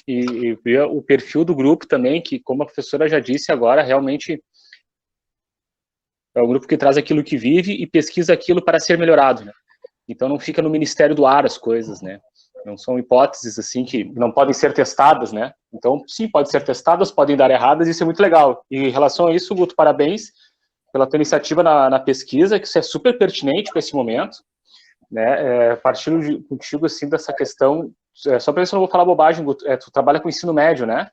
e ver o perfil do grupo também, que, como a professora já disse agora, realmente é um grupo que traz aquilo que vive e pesquisa aquilo para ser melhorado, né? Então não fica no Ministério do Ar as coisas, né? Não são hipóteses assim que não podem ser testadas, né? Então, sim, podem ser testadas, podem dar erradas, isso é muito legal. E em relação a isso, Guto, parabéns pela tua iniciativa na pesquisa, que isso é super pertinente para esse momento, né? Partilho contigo, assim, dessa questão, só para ver se eu não vou falar bobagem, Guto, tu trabalha com ensino médio, né?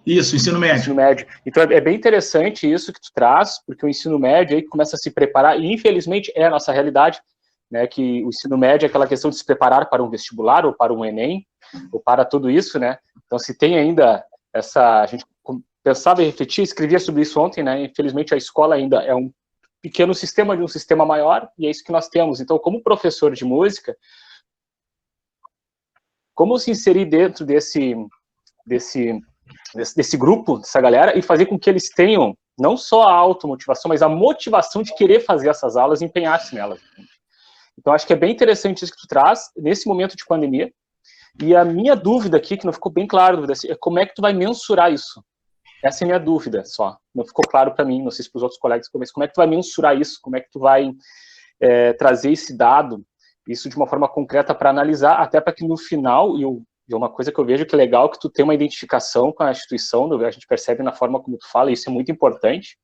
Isso, ensino médio. Ensino médio. Então, é bem interessante isso que tu traz, porque o ensino médio aí começa a se preparar, e infelizmente é a nossa realidade, né, que o ensino médio é aquela questão de se preparar para um vestibular ou para um Enem, ou para tudo isso, né? Então, se tem ainda essa... A gente pensava e refletia, escrevia sobre isso ontem, né? Infelizmente, a escola ainda é um pequeno sistema de um sistema maior, e é isso que nós temos. Então, como professor de música, como se inserir dentro desse grupo, dessa galera, e fazer com que eles tenham não só a automotivação, mas a motivação de querer fazer essas aulas e empenhar-se nelas. Então, acho que é bem interessante isso que tu traz, nesse momento de pandemia. E a minha dúvida aqui, que não ficou bem claro, é como é que tu vai mensurar isso? Essa é a minha dúvida só. Não ficou claro para mim, não sei se para os outros colegas, mas como é que tu vai mensurar isso? Como é que tu vai trazer esse dado, isso de uma forma concreta para analisar, até para que no final, e uma coisa que eu vejo que é legal, que tu tem uma identificação com a instituição, a gente percebe na forma como tu fala, isso é muito importante,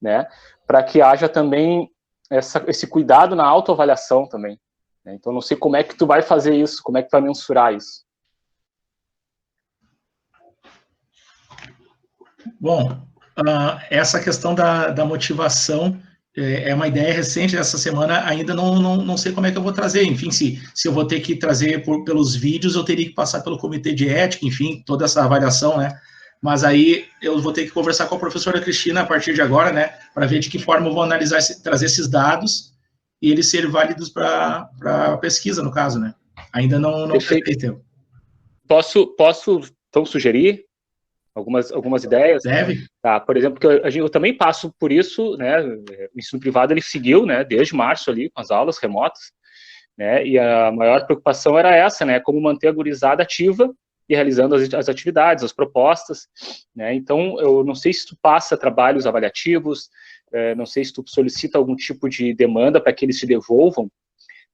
né? Para que haja também esse cuidado na autoavaliação também, né? Então, não sei como é que tu vai fazer isso, como é que tu vai mensurar isso. Bom, essa questão da motivação é uma ideia recente dessa semana, ainda não sei como é que eu vou trazer, enfim, se eu vou ter que trazer pelos vídeos, eu teria que passar pelo comitê de ética, enfim, toda essa avaliação, né? Mas aí eu vou ter que conversar com a professora Cristina a partir de agora, né, para ver de que forma eu vou analisar, trazer esses dados e eles serem válidos para pesquisa, no caso, né? Ainda não testei tempo. Posso então sugerir algumas ideias? Deve. Tá, por exemplo, que eu também passo por isso, né? O ensino privado ele seguiu, né? Desde março ali com as aulas remotas, né? E a maior preocupação era essa, né? Como manter a gurizada ativa e realizando as atividades, as propostas, né? Então, eu não sei se tu passa trabalhos avaliativos, não sei se tu solicita algum tipo de demanda para que eles te devolvam.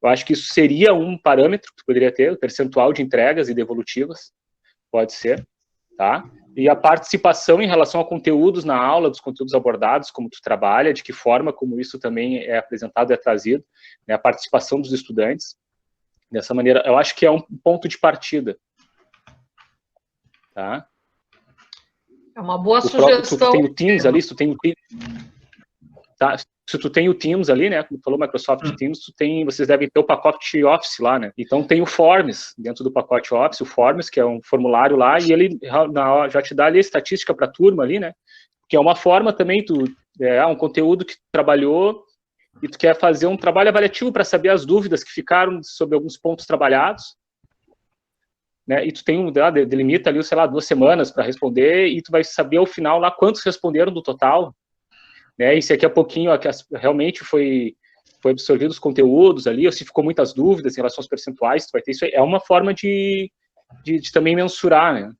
Eu acho que isso seria um parâmetro que tu poderia ter, o percentual de entregas e devolutivas, pode ser, tá? E a participação em relação a conteúdos na aula, dos conteúdos abordados, como tu trabalha, de que forma como isso também é apresentado e é trazido, né? A participação dos estudantes, dessa maneira, eu acho que é um ponto de partida, tá? É uma boa sugestão. Tu tem o Teams ali, se tu tem o Teams, tá? Se tu tem o Teams ali, né, como falou Microsoft Teams, vocês devem ter o pacote Office lá, né? Então tem o Forms dentro do pacote Office, o Forms, que é um formulário lá, e ele já te dá ali a estatística para a turma ali, né? Que é uma forma também, um conteúdo que tu trabalhou e tu quer fazer um trabalho avaliativo para saber as dúvidas que ficaram sobre alguns pontos trabalhados, né? E tu delimita ali, sei lá, 2 semanas para responder, e tu vai saber ao final lá quantos responderam do total, né? E se daqui a pouquinho realmente foi absorvido os conteúdos ali, ou se ficou muitas dúvidas em relação aos percentuais, tu vai ter isso aí. É uma forma de também mensurar, né?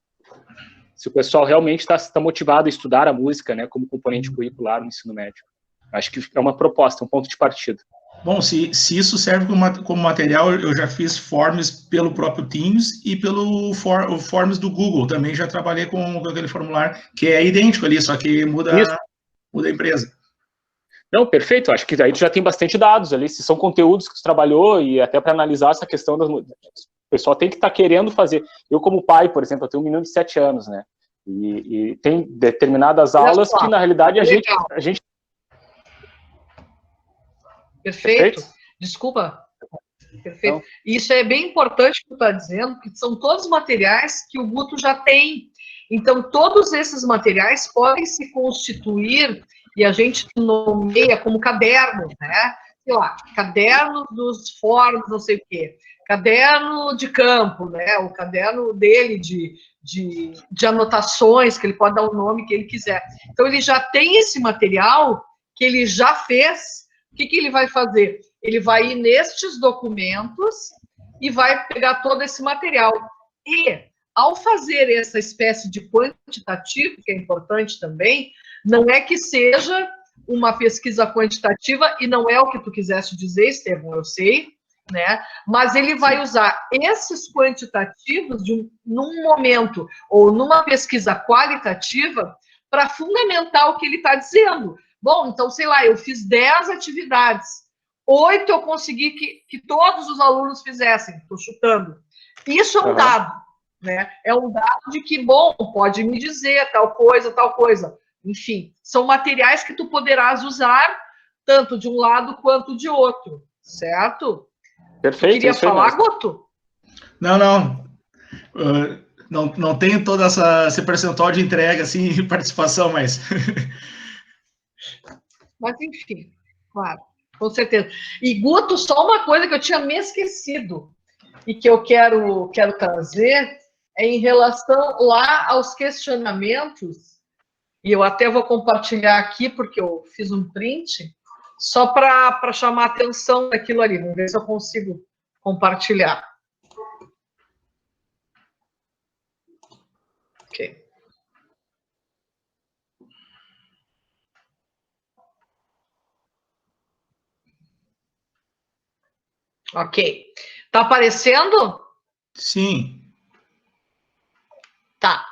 Se o pessoal realmente está motivado a estudar a música, né, como componente curricular no ensino médio. Acho que é uma proposta, um ponto de partida. Bom, se isso serve como material, eu já fiz forms pelo próprio Teams e pelo forms do Google. Também já trabalhei com aquele formulário, que é idêntico ali, só que muda a empresa. Não, perfeito. Acho que aí tu já tem bastante dados ali, se são conteúdos que tu trabalhou, e até para analisar essa questão o pessoal tem que estar querendo fazer. Eu, como pai, por exemplo, eu tenho um menino de 7 anos, né? E tem determinadas aulas que, na realidade, a gente... Perfeito. Desculpa. Perfeito. Então, isso é bem importante que tu está dizendo, que são todos materiais que o Guto já tem. Então, todos esses materiais podem se constituir, e a gente nomeia como caderno, né? Sei lá, caderno dos fóruns, não sei o quê. Caderno de campo, né? O caderno dele de anotações, que ele pode dar o nome que ele quiser. Então, ele já tem esse material que ele já fez. O que ele vai fazer? Ele vai ir nestes documentos e vai pegar todo esse material. E, ao fazer essa espécie de quantitativo, que é importante também, não é que seja uma pesquisa quantitativa, e não é o que tu quiseste dizer, Estevão, eu sei, né? Mas ele vai usar esses quantitativos num momento, ou numa pesquisa qualitativa, para fundamentar o que ele está dizendo. Bom, então, sei lá, eu fiz 10 atividades, 8 eu consegui que todos os alunos fizessem, estou chutando. Isso é um dado, né? É um dado de que, bom, pode me dizer tal coisa. Enfim, são materiais que tu poderás usar tanto de um lado quanto de outro, certo? Perfeito. Tu queria falar, Guto? Não. Não tenho toda esse percentual de entrega, assim, e participação, mas... Mas, enfim, claro, com certeza. E, Guto, só uma coisa que eu tinha me esquecido e que eu quero trazer é em relação lá aos questionamentos, e eu até vou compartilhar aqui, porque eu fiz um print, só para chamar a atenção daquilo ali. Vamos ver se eu consigo compartilhar. Ok. Ok. Tá aparecendo? Sim. Tá.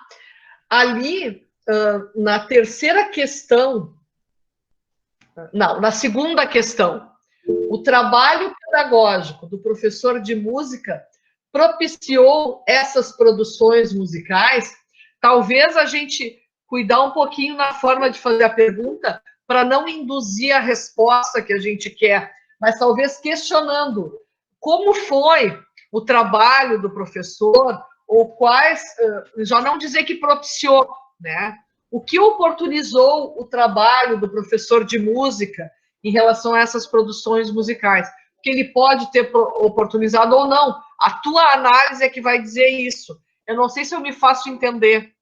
Ali, na terceira questão, não, na segunda questão, o trabalho pedagógico do professor de música propiciou essas produções musicais. Talvez a gente cuidar um pouquinho na forma de fazer a pergunta para não induzir a resposta que a gente quer, mas talvez questionando como foi o trabalho do professor, ou quais, já não dizer que propiciou, né? O que oportunizou o trabalho do professor de música em relação a essas produções musicais. Que ele pode ter oportunizado ou não. A tua análise é que vai dizer isso. Eu não sei se eu me faço entender.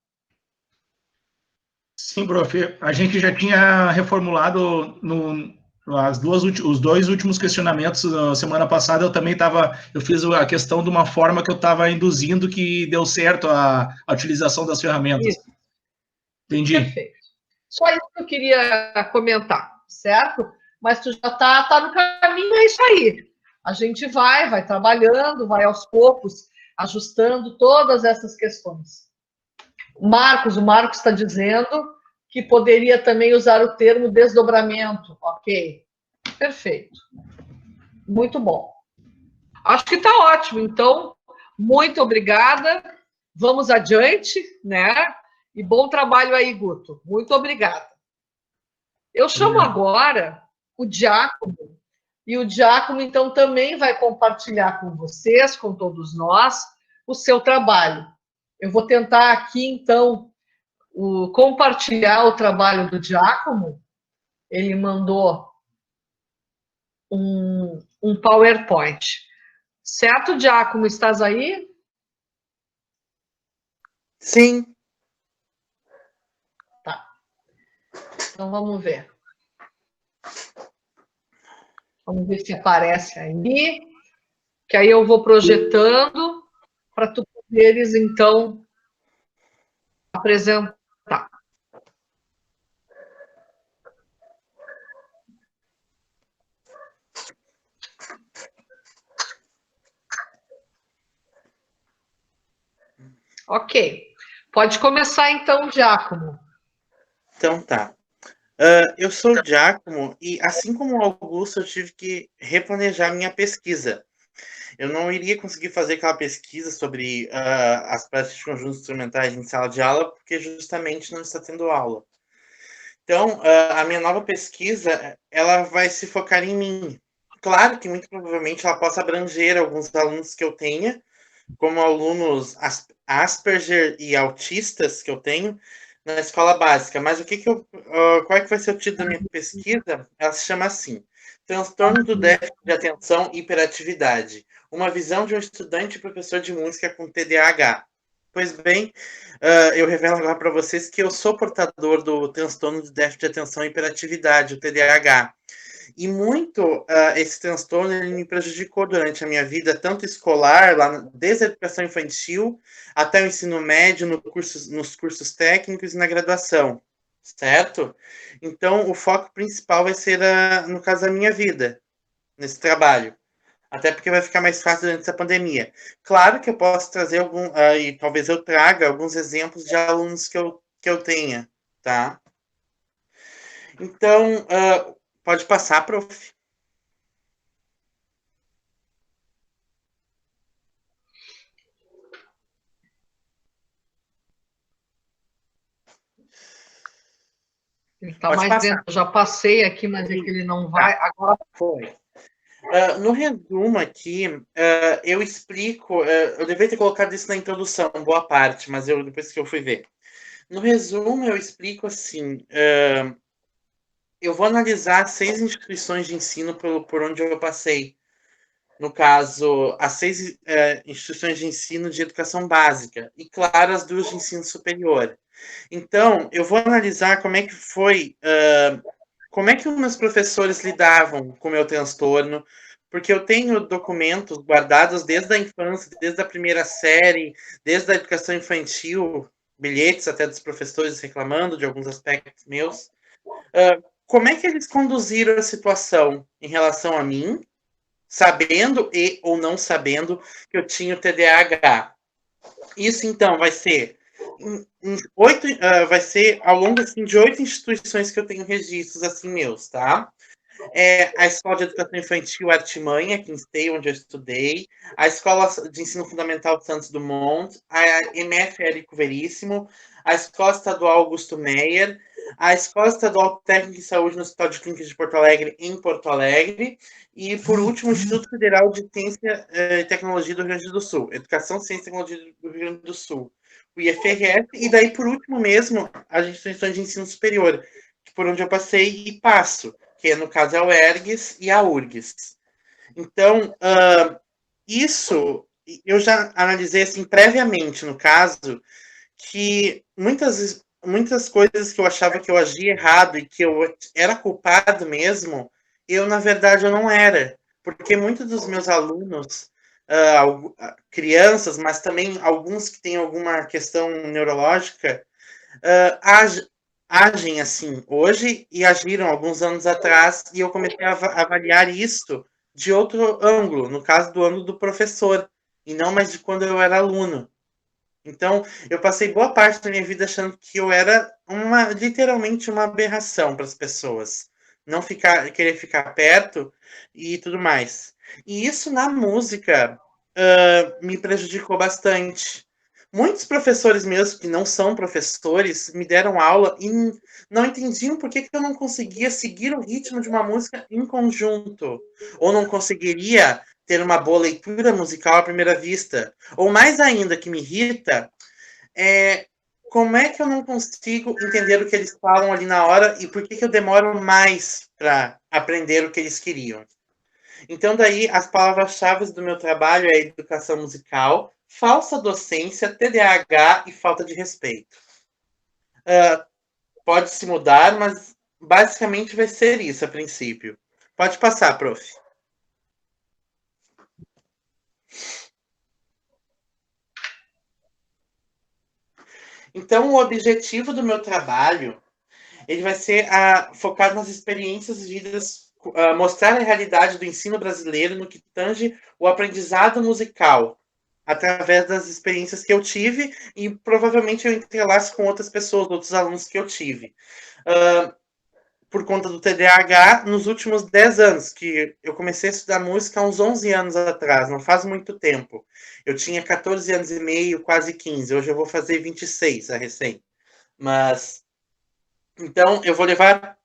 Sim, prof. A gente já tinha reformulado os dois últimos questionamentos na semana passada. Eu fiz a questão de uma forma que eu estava induzindo que deu certo a utilização das ferramentas. Isso. Entendi. Perfeito. Só isso que eu queria comentar, certo? Mas tu já tá no caminho, é isso aí. A gente vai trabalhando, vai aos poucos, ajustando todas essas questões. O Marcos está dizendo que poderia também usar o termo desdobramento. Ok, perfeito. Muito bom. Acho que está ótimo. Então, muito obrigada. Vamos adiante, né? E bom trabalho aí, Guto. Muito obrigada. Eu chamo agora o Giacomo. E o Giacomo, então, também vai compartilhar com vocês, com todos nós, o seu trabalho. Eu vou tentar aqui, então, compartilhar o trabalho do Giacomo. Ele mandou um PowerPoint. Certo, Giacomo? Estás aí? Sim. Tá. Então, vamos ver. Vamos ver se aparece aí. Que aí eu vou projetando para tu poderes, então, apresentar. Ok. Pode começar, então, Giacomo. Então tá. Eu sou o Giacomo e, assim como o Augusto, eu tive que replanejar minha pesquisa. Eu não iria conseguir fazer aquela pesquisa sobre as práticas de conjuntos instrumentais em sala de aula, porque justamente não está tendo aula. Então, a minha nova pesquisa, ela vai se focar em mim. Claro que, muito provavelmente, ela possa abranger alguns alunos que eu tenha, como alunos Asperger e autistas que eu tenho na escola básica. Mas qual é que vai ser o título da minha pesquisa? Ela se chama assim: Transtorno do déficit de atenção e hiperatividade. Uma visão de um estudante e professor de música com TDAH. Pois bem, eu revelo agora para vocês que eu sou portador do transtorno do déficit de atenção e hiperatividade, o TDAH. E muito esse transtorno ele me prejudicou durante a minha vida, tanto escolar, desde a educação infantil até o ensino médio, nos cursos técnicos e na graduação, certo? Então, o foco principal vai ser, no caso da minha vida, nesse trabalho. Até porque vai ficar mais fácil durante essa pandemia. Claro que eu posso trazer e talvez eu traga alguns exemplos de alunos que eu tenha, tá? Então, pode passar, prof. Ele está mais passar dentro. Eu já passei aqui, mas é que ele não vai. Agora foi. No resumo aqui, eu explico. Eu deveria ter colocado isso na introdução, boa parte, mas depois que eu fui ver. No resumo, eu explico assim. Eu vou analisar 6 instituições de ensino por onde eu passei. No caso, as 6 instituições de ensino de educação básica. E, claro, as 2 de ensino superior. Então, eu vou analisar como é que foi... como é que os meus professores lidavam com o meu transtorno, porque eu tenho documentos guardados desde a infância, desde a primeira série, desde a educação infantil, bilhetes até dos professores reclamando de alguns aspectos meus. Como é que eles conduziram a situação em relação a mim, sabendo ou não sabendo que eu tinha o TDAH? Isso, então, vai ser... vai ser ao longo assim, de 8 instituições que eu tenho registros assim meus, tá? A Escola de Educação Infantil Artimanha, aqui em Esteio, onde eu estudei, a Escola de Ensino Fundamental de Santos Dumont, a MF Érico Veríssimo, a Escola Estadual Augusto Meyer, a Escola Estadual Técnica de Saúde no Hospital de Clínicas de Porto Alegre, em Porto Alegre, e, por último, o Instituto Federal de Ciência e Tecnologia do Rio Grande do Sul, Educação, Ciência e Tecnologia do Rio Grande do Sul, o IFRS, e daí, por último mesmo, as instituições de ensino superior, por onde eu passei e passo. que no caso é o ERGS e a URGS. Então, isso eu já analisei assim previamente, no caso, que muitas coisas que eu achava que eu agia errado e que eu era culpado mesmo, eu, na verdade, eu não era. Porque muitos dos meus alunos, crianças, mas também alguns que têm alguma questão neurológica, agem assim hoje e agiram alguns anos atrás, e eu comecei a avaliar isso de outro ângulo, no caso do ângulo do professor, e não mais de quando eu era aluno. Então, eu passei boa parte da minha vida achando que eu era literalmente uma aberração para as pessoas. Não querer ficar perto e tudo mais. E isso na música me prejudicou bastante. Muitos professores meus que não são professores me deram aula e não entendiam por que eu não conseguia seguir o ritmo de uma música em conjunto. Ou não conseguiria ter uma boa leitura musical à primeira vista. Ou mais ainda, que me irrita, como é que eu não consigo entender o que eles falam ali na hora e por que eu demoro mais para aprender o que eles queriam. Então, daí, as palavras-chave do meu trabalho é educação musical, falsa docência, TDAH e falta de respeito. Pode se mudar, mas basicamente vai ser isso a princípio. Pode passar, prof. Então, o objetivo do meu trabalho, ele vai ser focado nas experiências vividas, mostrar a realidade do ensino brasileiro no que tange o aprendizado musical, através das experiências que eu tive, e provavelmente eu entrelaço com outras pessoas, outros alunos que eu tive. Por conta do TDAH, nos últimos 10 anos, que eu comecei a estudar música há uns 11 anos atrás, não faz muito tempo. Eu tinha 14 anos e meio, quase 15. Hoje eu vou fazer 26, a recém. Mas, então, eu vou levar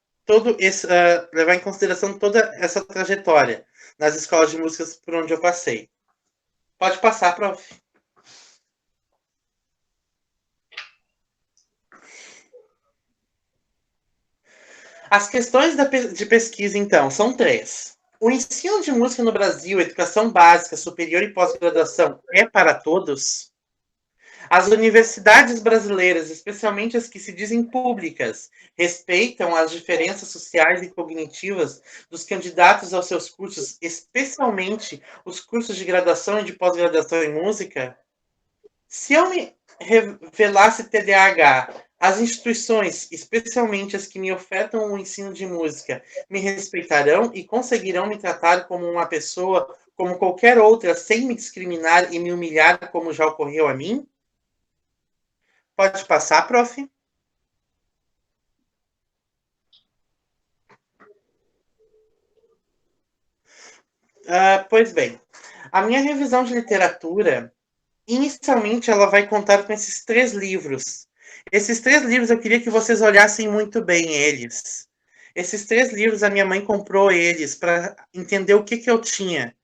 levar em consideração toda essa trajetória nas escolas de músicas por onde eu passei. Pode passar, prof. As questões de pesquisa, então, são 3. O ensino de música no Brasil, educação básica, superior e pós-graduação, é para todos? As universidades brasileiras, especialmente as que se dizem públicas, respeitam as diferenças sociais e cognitivas dos candidatos aos seus cursos, especialmente os cursos de graduação e de pós-graduação em música? Se eu me revelasse TDAH, as instituições, especialmente as que me ofertam o ensino de música, me respeitarão e conseguirão me tratar como uma pessoa, como qualquer outra, sem me discriminar e me humilhar, como já ocorreu a mim? Pode passar, prof. Pois bem, a minha revisão de literatura, inicialmente, ela vai contar com esses 3 livros. Esses 3 livros, eu queria que vocês olhassem muito bem eles. Esses 3 livros, a minha mãe comprou eles para entender o que eu tinha.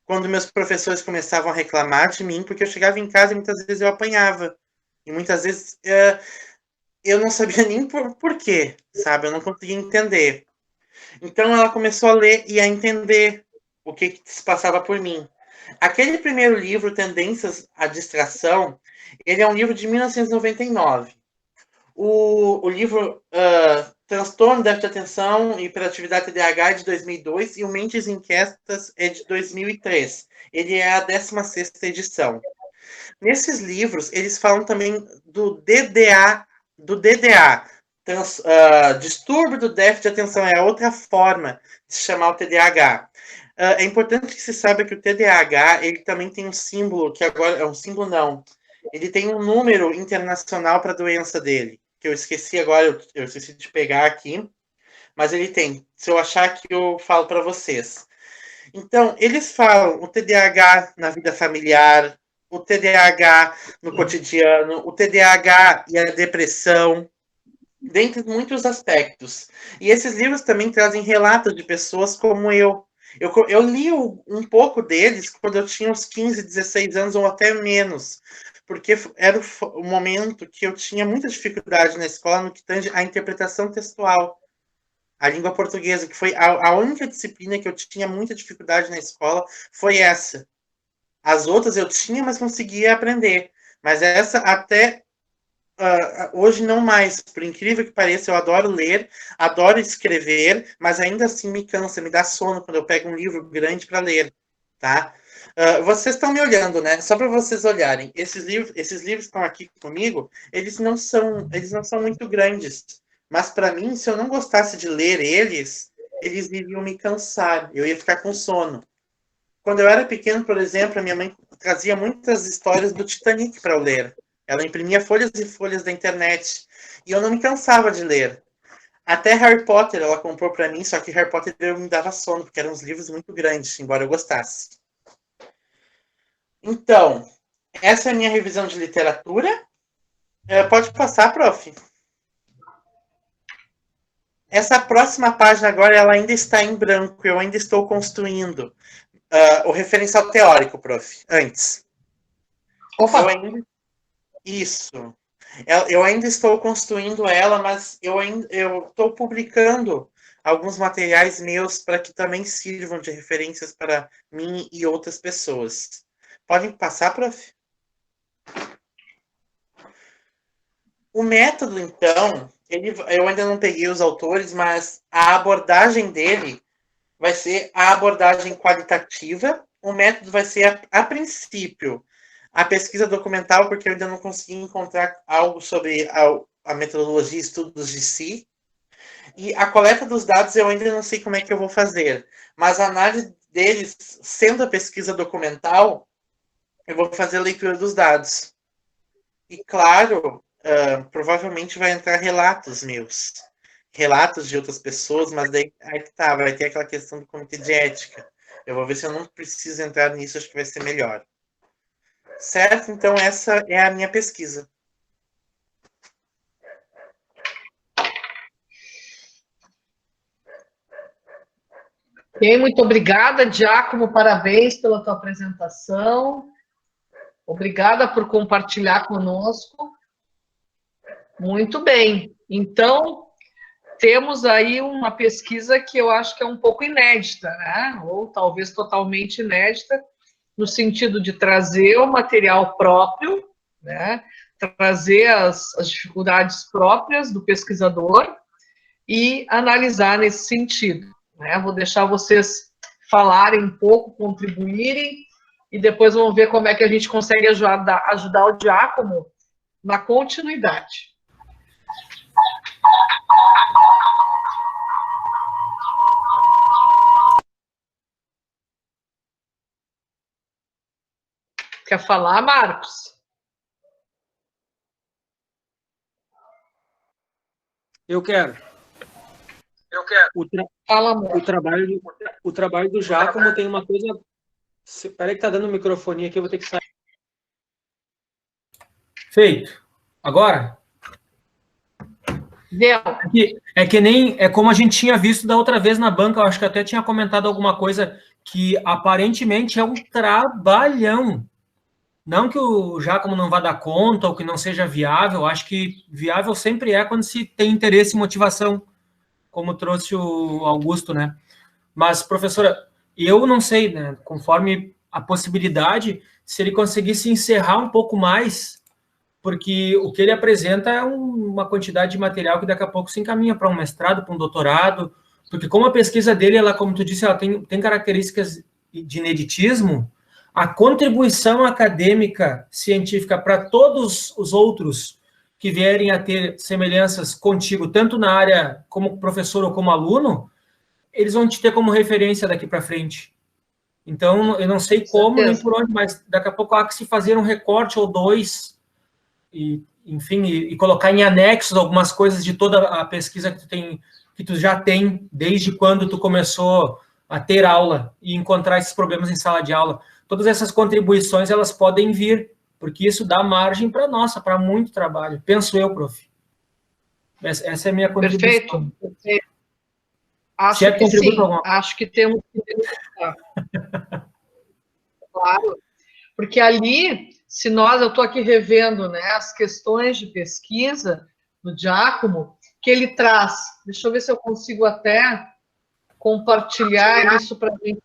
Quando meus professores começavam a reclamar de mim, porque eu chegava em casa e muitas vezes eu apanhava. E muitas vezes eu não sabia nem por quê, sabe? Eu não conseguia entender. Então ela começou a ler e a entender o que se passava por mim. Aquele primeiro livro, Tendências à Distração, ele é um livro de 1999. O livro Transtorno, Déficit de Atenção e Hiperatividade TDAH é de 2002 e o Mentes Inquietas é de 2003. Ele é a 16ª edição. Nesses livros, eles falam também do DDA, distúrbio do déficit de atenção, é outra forma de se chamar o TDAH. É importante que se saiba que o TDAH, ele também tem um símbolo, que agora é um símbolo não, ele tem um número internacional para a doença dele, que eu esqueci agora, eu esqueci de pegar aqui, mas ele tem. Se eu achar que eu falo para vocês. Então, eles falam o TDAH na vida familiar, o TDAH no cotidiano, o TDAH e a depressão, dentre muitos aspectos. E esses livros também trazem relatos de pessoas como eu. Eu li um pouco deles quando eu tinha uns 15, 16 anos ou até menos, porque era o momento que eu tinha muita dificuldade na escola no que tange a interpretação textual. A língua portuguesa, que foi a única disciplina que eu tinha muita dificuldade na escola, foi essa. As outras eu tinha, mas conseguia aprender. Mas essa até hoje não mais. Por incrível que pareça, eu adoro ler, adoro escrever, mas ainda assim me cansa, me dá sono quando eu pego um livro grande para ler, tá? Vocês estão me olhando, né? Só para vocês olharem. Esses livros que estão aqui comigo, eles não são muito grandes. Mas para mim, se eu não gostasse de ler eles iriam me cansar. Eu ia ficar com sono. Quando eu era pequeno, por exemplo, a minha mãe trazia muitas histórias do Titanic para eu ler. Ela imprimia folhas e folhas da internet. E eu não me cansava de ler. Até Harry Potter ela comprou para mim, só que Harry Potter me dava sono, porque eram uns livros muito grandes, embora eu gostasse. Então, essa é a minha revisão de literatura. Pode passar, prof. Essa próxima página agora ela ainda está em branco, eu ainda estou construindo o referencial teórico, prof. Antes. Opa! Isso. Eu ainda estou construindo ela, mas eu estou publicando alguns materiais meus para que também sirvam de referências para mim e outras pessoas. Podem passar, prof? O método, então, eu ainda não peguei os autores, mas a abordagem dele vai ser a abordagem qualitativa. O método vai ser, a princípio, a pesquisa documental, porque eu ainda não consegui encontrar algo sobre a metodologia e estudos de si. E a coleta dos dados eu ainda não sei como é que eu vou fazer. Mas a análise deles, sendo a pesquisa documental, eu vou fazer a leitura dos dados. E, claro, provavelmente vai entrar relatos meus. Relatos de outras pessoas, mas daí aí tá, vai ter aquela questão do comitê de ética. Eu vou ver se eu não preciso entrar nisso, acho que vai ser melhor. Certo? Então, essa é a minha pesquisa. Ok, muito obrigada, Giacomo, parabéns pela tua apresentação. Obrigada por compartilhar conosco. Muito bem. Então, temos aí uma pesquisa que eu acho que é um pouco inédita, né? Ou talvez totalmente inédita, no sentido de trazer o material próprio, né? Trazer as dificuldades próprias do pesquisador e analisar nesse sentido, né? Vou deixar vocês falarem um pouco, contribuírem, e depois vamos ver como é que a gente consegue ajudar o Giacomo na continuidade. Quer falar, Marcos? Eu quero. Fala, amor. O trabalho do Giacomo tem uma coisa... Espera aí que tá dando o microfone aqui, eu vou ter que sair. Feito. Agora? Deu. É como a gente tinha visto da outra vez na banca, eu acho que até tinha comentado alguma coisa que aparentemente é um trabalhão. Não que o Giacomo não vá dar conta ou que não seja viável, acho que viável sempre é quando se tem interesse e motivação, como trouxe o Augusto, né? Mas, professora, eu não sei, né, conforme a possibilidade, se ele conseguisse encerrar um pouco mais, porque o que ele apresenta é uma quantidade de material que daqui a pouco se encaminha para um mestrado, para um doutorado, porque como a pesquisa dele, ela, como tu disse, ela tem características de ineditismo, a contribuição acadêmica científica para todos os outros que vierem a ter semelhanças contigo, tanto na área como professor ou como aluno, eles vão te ter como referência daqui para frente. Então, eu não sei como nem por onde, mas daqui a pouco há que se fazer um recorte ou dois, e, enfim, e colocar em anexos algumas coisas de toda a pesquisa que tu já tem, desde quando tu começou a ter aula e encontrar esses problemas em sala de aula. Todas essas contribuições, elas podem vir, porque isso dá margem para para muito trabalho. Penso eu, prof. Essa é a minha contribuição. Perfeito. Acho que sim. Acho que temos que verificar. Claro. Porque ali, eu estou aqui revendo, né, as questões de pesquisa do Giacomo, que ele traz. Deixa eu ver se eu consigo até compartilhar isso para a gente.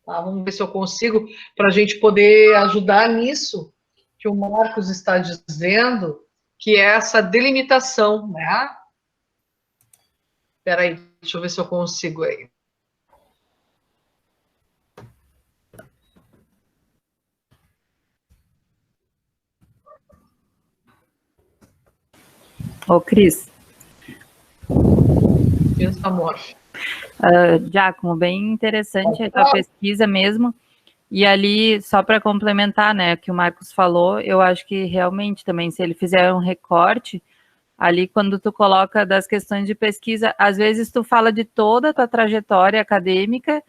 Tá, vamos ver se eu consigo, para a gente poder ajudar nisso que o Marcos está dizendo, que é essa delimitação, né? Espera aí, deixa eu ver se eu consigo aí. Ô, Cris. Isso, amor. Giacomo, bem interessante a tua pesquisa mesmo. E ali, só para complementar, né, o que o Marcos falou, eu acho que realmente também, se ele fizer um recorte, ali quando tu coloca das questões de pesquisa, às vezes tu fala de toda a tua trajetória acadêmica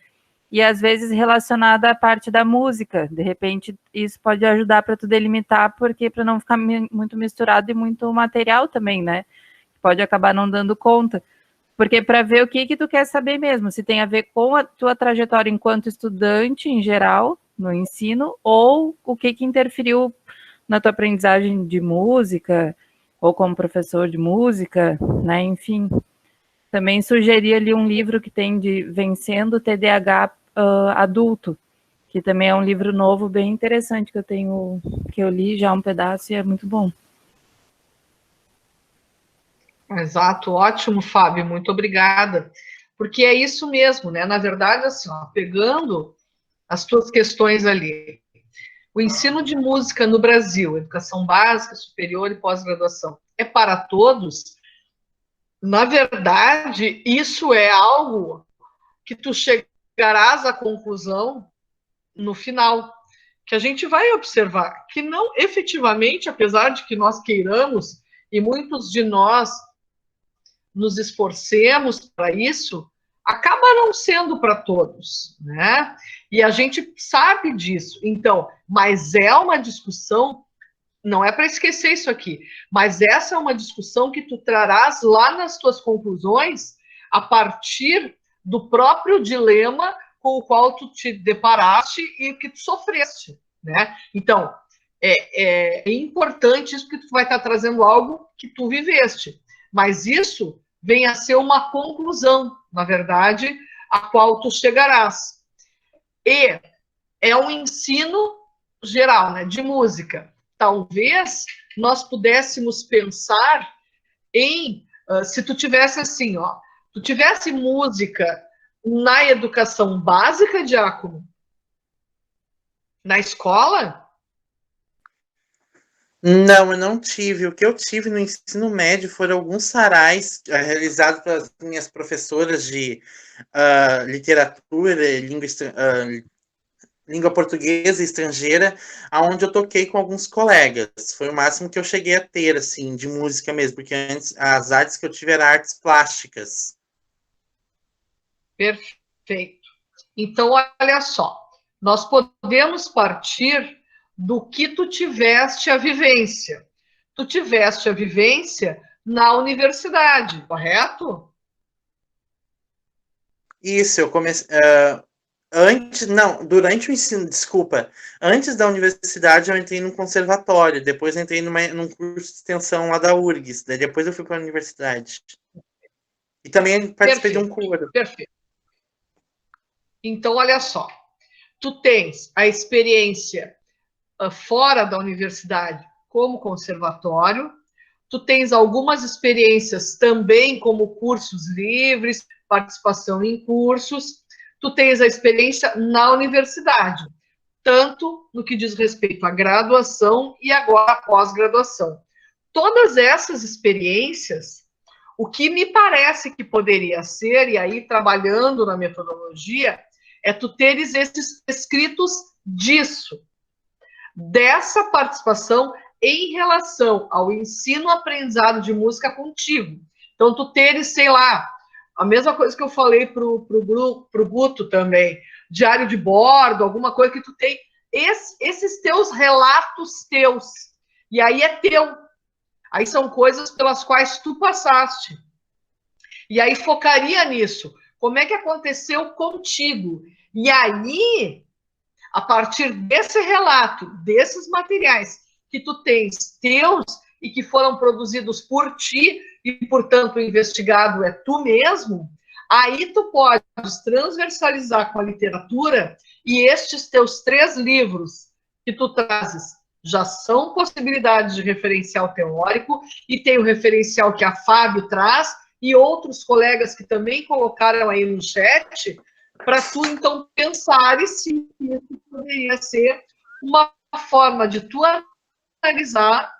e às vezes relacionada à parte da música. De repente, isso pode ajudar para tu delimitar, porque para não ficar muito misturado e muito material também, né? Pode acabar não dando conta. Porque para ver o que tu quer saber mesmo, se tem a ver com a tua trajetória enquanto estudante em geral, no ensino, ou o que interferiu na tua aprendizagem de música, ou como professor de música, né? Enfim. Também sugeri ali um livro que tem de Vencendo o TDAH Adulto, que também é um livro novo, bem interessante, que eu li já um pedaço e é muito bom. Exato, ótimo, Fábio, muito obrigada. Porque é isso mesmo, né? Na verdade, assim, ó, pegando as tuas questões ali, o ensino de música no Brasil, educação básica, superior e pós-graduação, é para todos? Na verdade, isso é algo que tu chegarás à conclusão no final, que a gente vai observar que não, efetivamente, apesar de que nós queiramos, e muitos de nós nos esforcemos para isso, acaba não sendo para todos, né? E a gente sabe disso. Então, mas é uma discussão, não é para esquecer isso aqui, mas essa é uma discussão que tu trarás lá nas tuas conclusões a partir do próprio dilema com o qual tu te deparaste e que tu sofreste, né? Então, é importante isso, porque tu vai estar trazendo algo que tu viveste. Mas isso vem a ser uma conclusão, na verdade, a qual tu chegarás. E é um ensino geral, né, de música. Talvez nós pudéssemos pensar em, se tu tivesse assim, ó, tu tivesse música na educação básica, Giacomo? Na escola? Não, eu não tive. O que eu tive no ensino médio foram alguns sarais realizados pelas minhas professoras de literatura, língua portuguesa e estrangeira, aonde eu toquei com alguns colegas. Foi o máximo que eu cheguei a ter, assim, de música mesmo, porque antes as artes que eu tive eram artes plásticas. Perfeito. Então, olha só, nós podemos partir do que tu tiveste a vivência. Tu tiveste a vivência na universidade, correto? Isso, eu comecei... durante o ensino, desculpa, antes da universidade eu entrei num conservatório, depois eu entrei num curso de extensão lá da URGS, daí depois eu fui para a universidade. E também participei de um coro. Perfeito. Então, olha só, tu tens a experiência fora da universidade como conservatório, tu tens algumas experiências também como cursos livres, participação em cursos, tu tens a experiência na universidade, tanto no que diz respeito à graduação e agora à pós-graduação. Todas essas experiências, o que me parece que poderia ser, e aí trabalhando na metodologia, é tu teres esses escritos disso, dessa participação em relação ao ensino-aprendizado de música contigo. Então, tu teres, sei lá, a mesma coisa que eu falei pro Guto também, diário de bordo, alguma coisa que tu tem, esses teus relatos teus, e aí é teu. Aí são coisas pelas quais tu passaste. E aí focaria nisso. Como é que aconteceu contigo? E aí, a partir desse relato, desses materiais que tu tens teus, e que foram produzidos por ti, e, portanto, o investigado é tu mesmo, aí tu podes transversalizar com a literatura, e estes teus 3 livros que tu trazes já são possibilidades de referencial teórico, e tem o referencial que a Fábio traz, e outros colegas que também colocaram aí no chat, para tu, então, pensares se isso poderia ser uma forma de tu analisar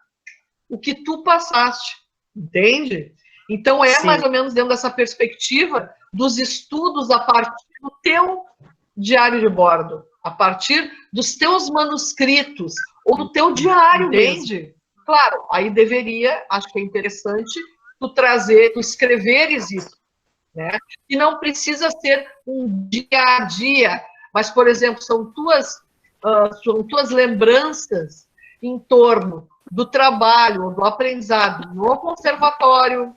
o que tu passaste, entende? Então, é mais ou menos dentro dessa perspectiva dos estudos a partir do teu diário de bordo, a partir dos teus manuscritos, ou do teu diário, entende? Claro, aí deveria, acho que é interessante, tu trazer, tu escreveres isso, né? E não precisa ser um dia a dia, mas, por exemplo, são tuas lembranças em torno do trabalho, do aprendizado no conservatório,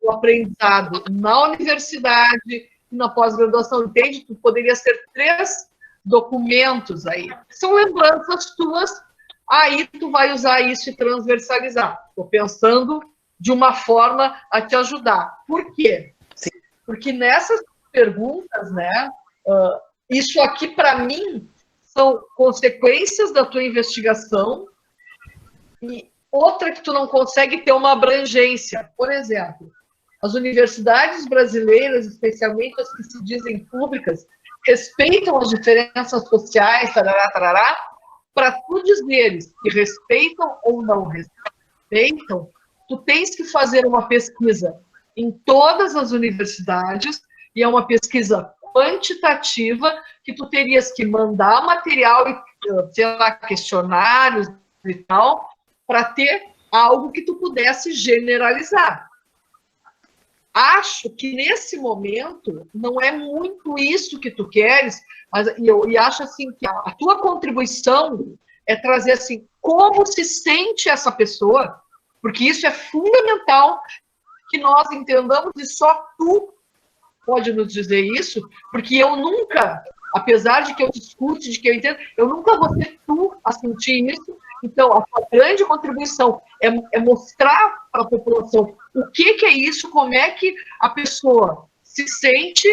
do aprendizado na universidade, na pós-graduação, entende? Tu poderia ser 3 documentos aí. São lembranças tuas, aí tu vai usar isso e transversalizar. Estou pensando de uma forma a te ajudar. Por quê? Sim. Porque nessas perguntas, né, isso aqui, para mim, são consequências da tua investigação, e outra que tu não consegue ter uma abrangência. Por exemplo, as universidades brasileiras, especialmente as que se dizem públicas, respeitam as diferenças sociais, tarará, tarará, para tu dizeres que respeitam ou não respeitam, tu tens que fazer uma pesquisa em todas as universidades, e é uma pesquisa quantitativa, que tu terias que mandar material, sei lá, questionários e tal, para ter algo que tu pudesse generalizar. Acho que nesse momento não é muito isso que tu queres, mas eu acho assim que a tua contribuição é trazer assim como se sente essa pessoa, porque isso é fundamental que nós entendamos, e só tu pode nos dizer isso, porque eu nunca, apesar de que eu discute, de que eu entendo, eu nunca vou ser tu a sentir isso. Então, a sua grande contribuição é mostrar para a população o que é isso, como é que a pessoa se sente,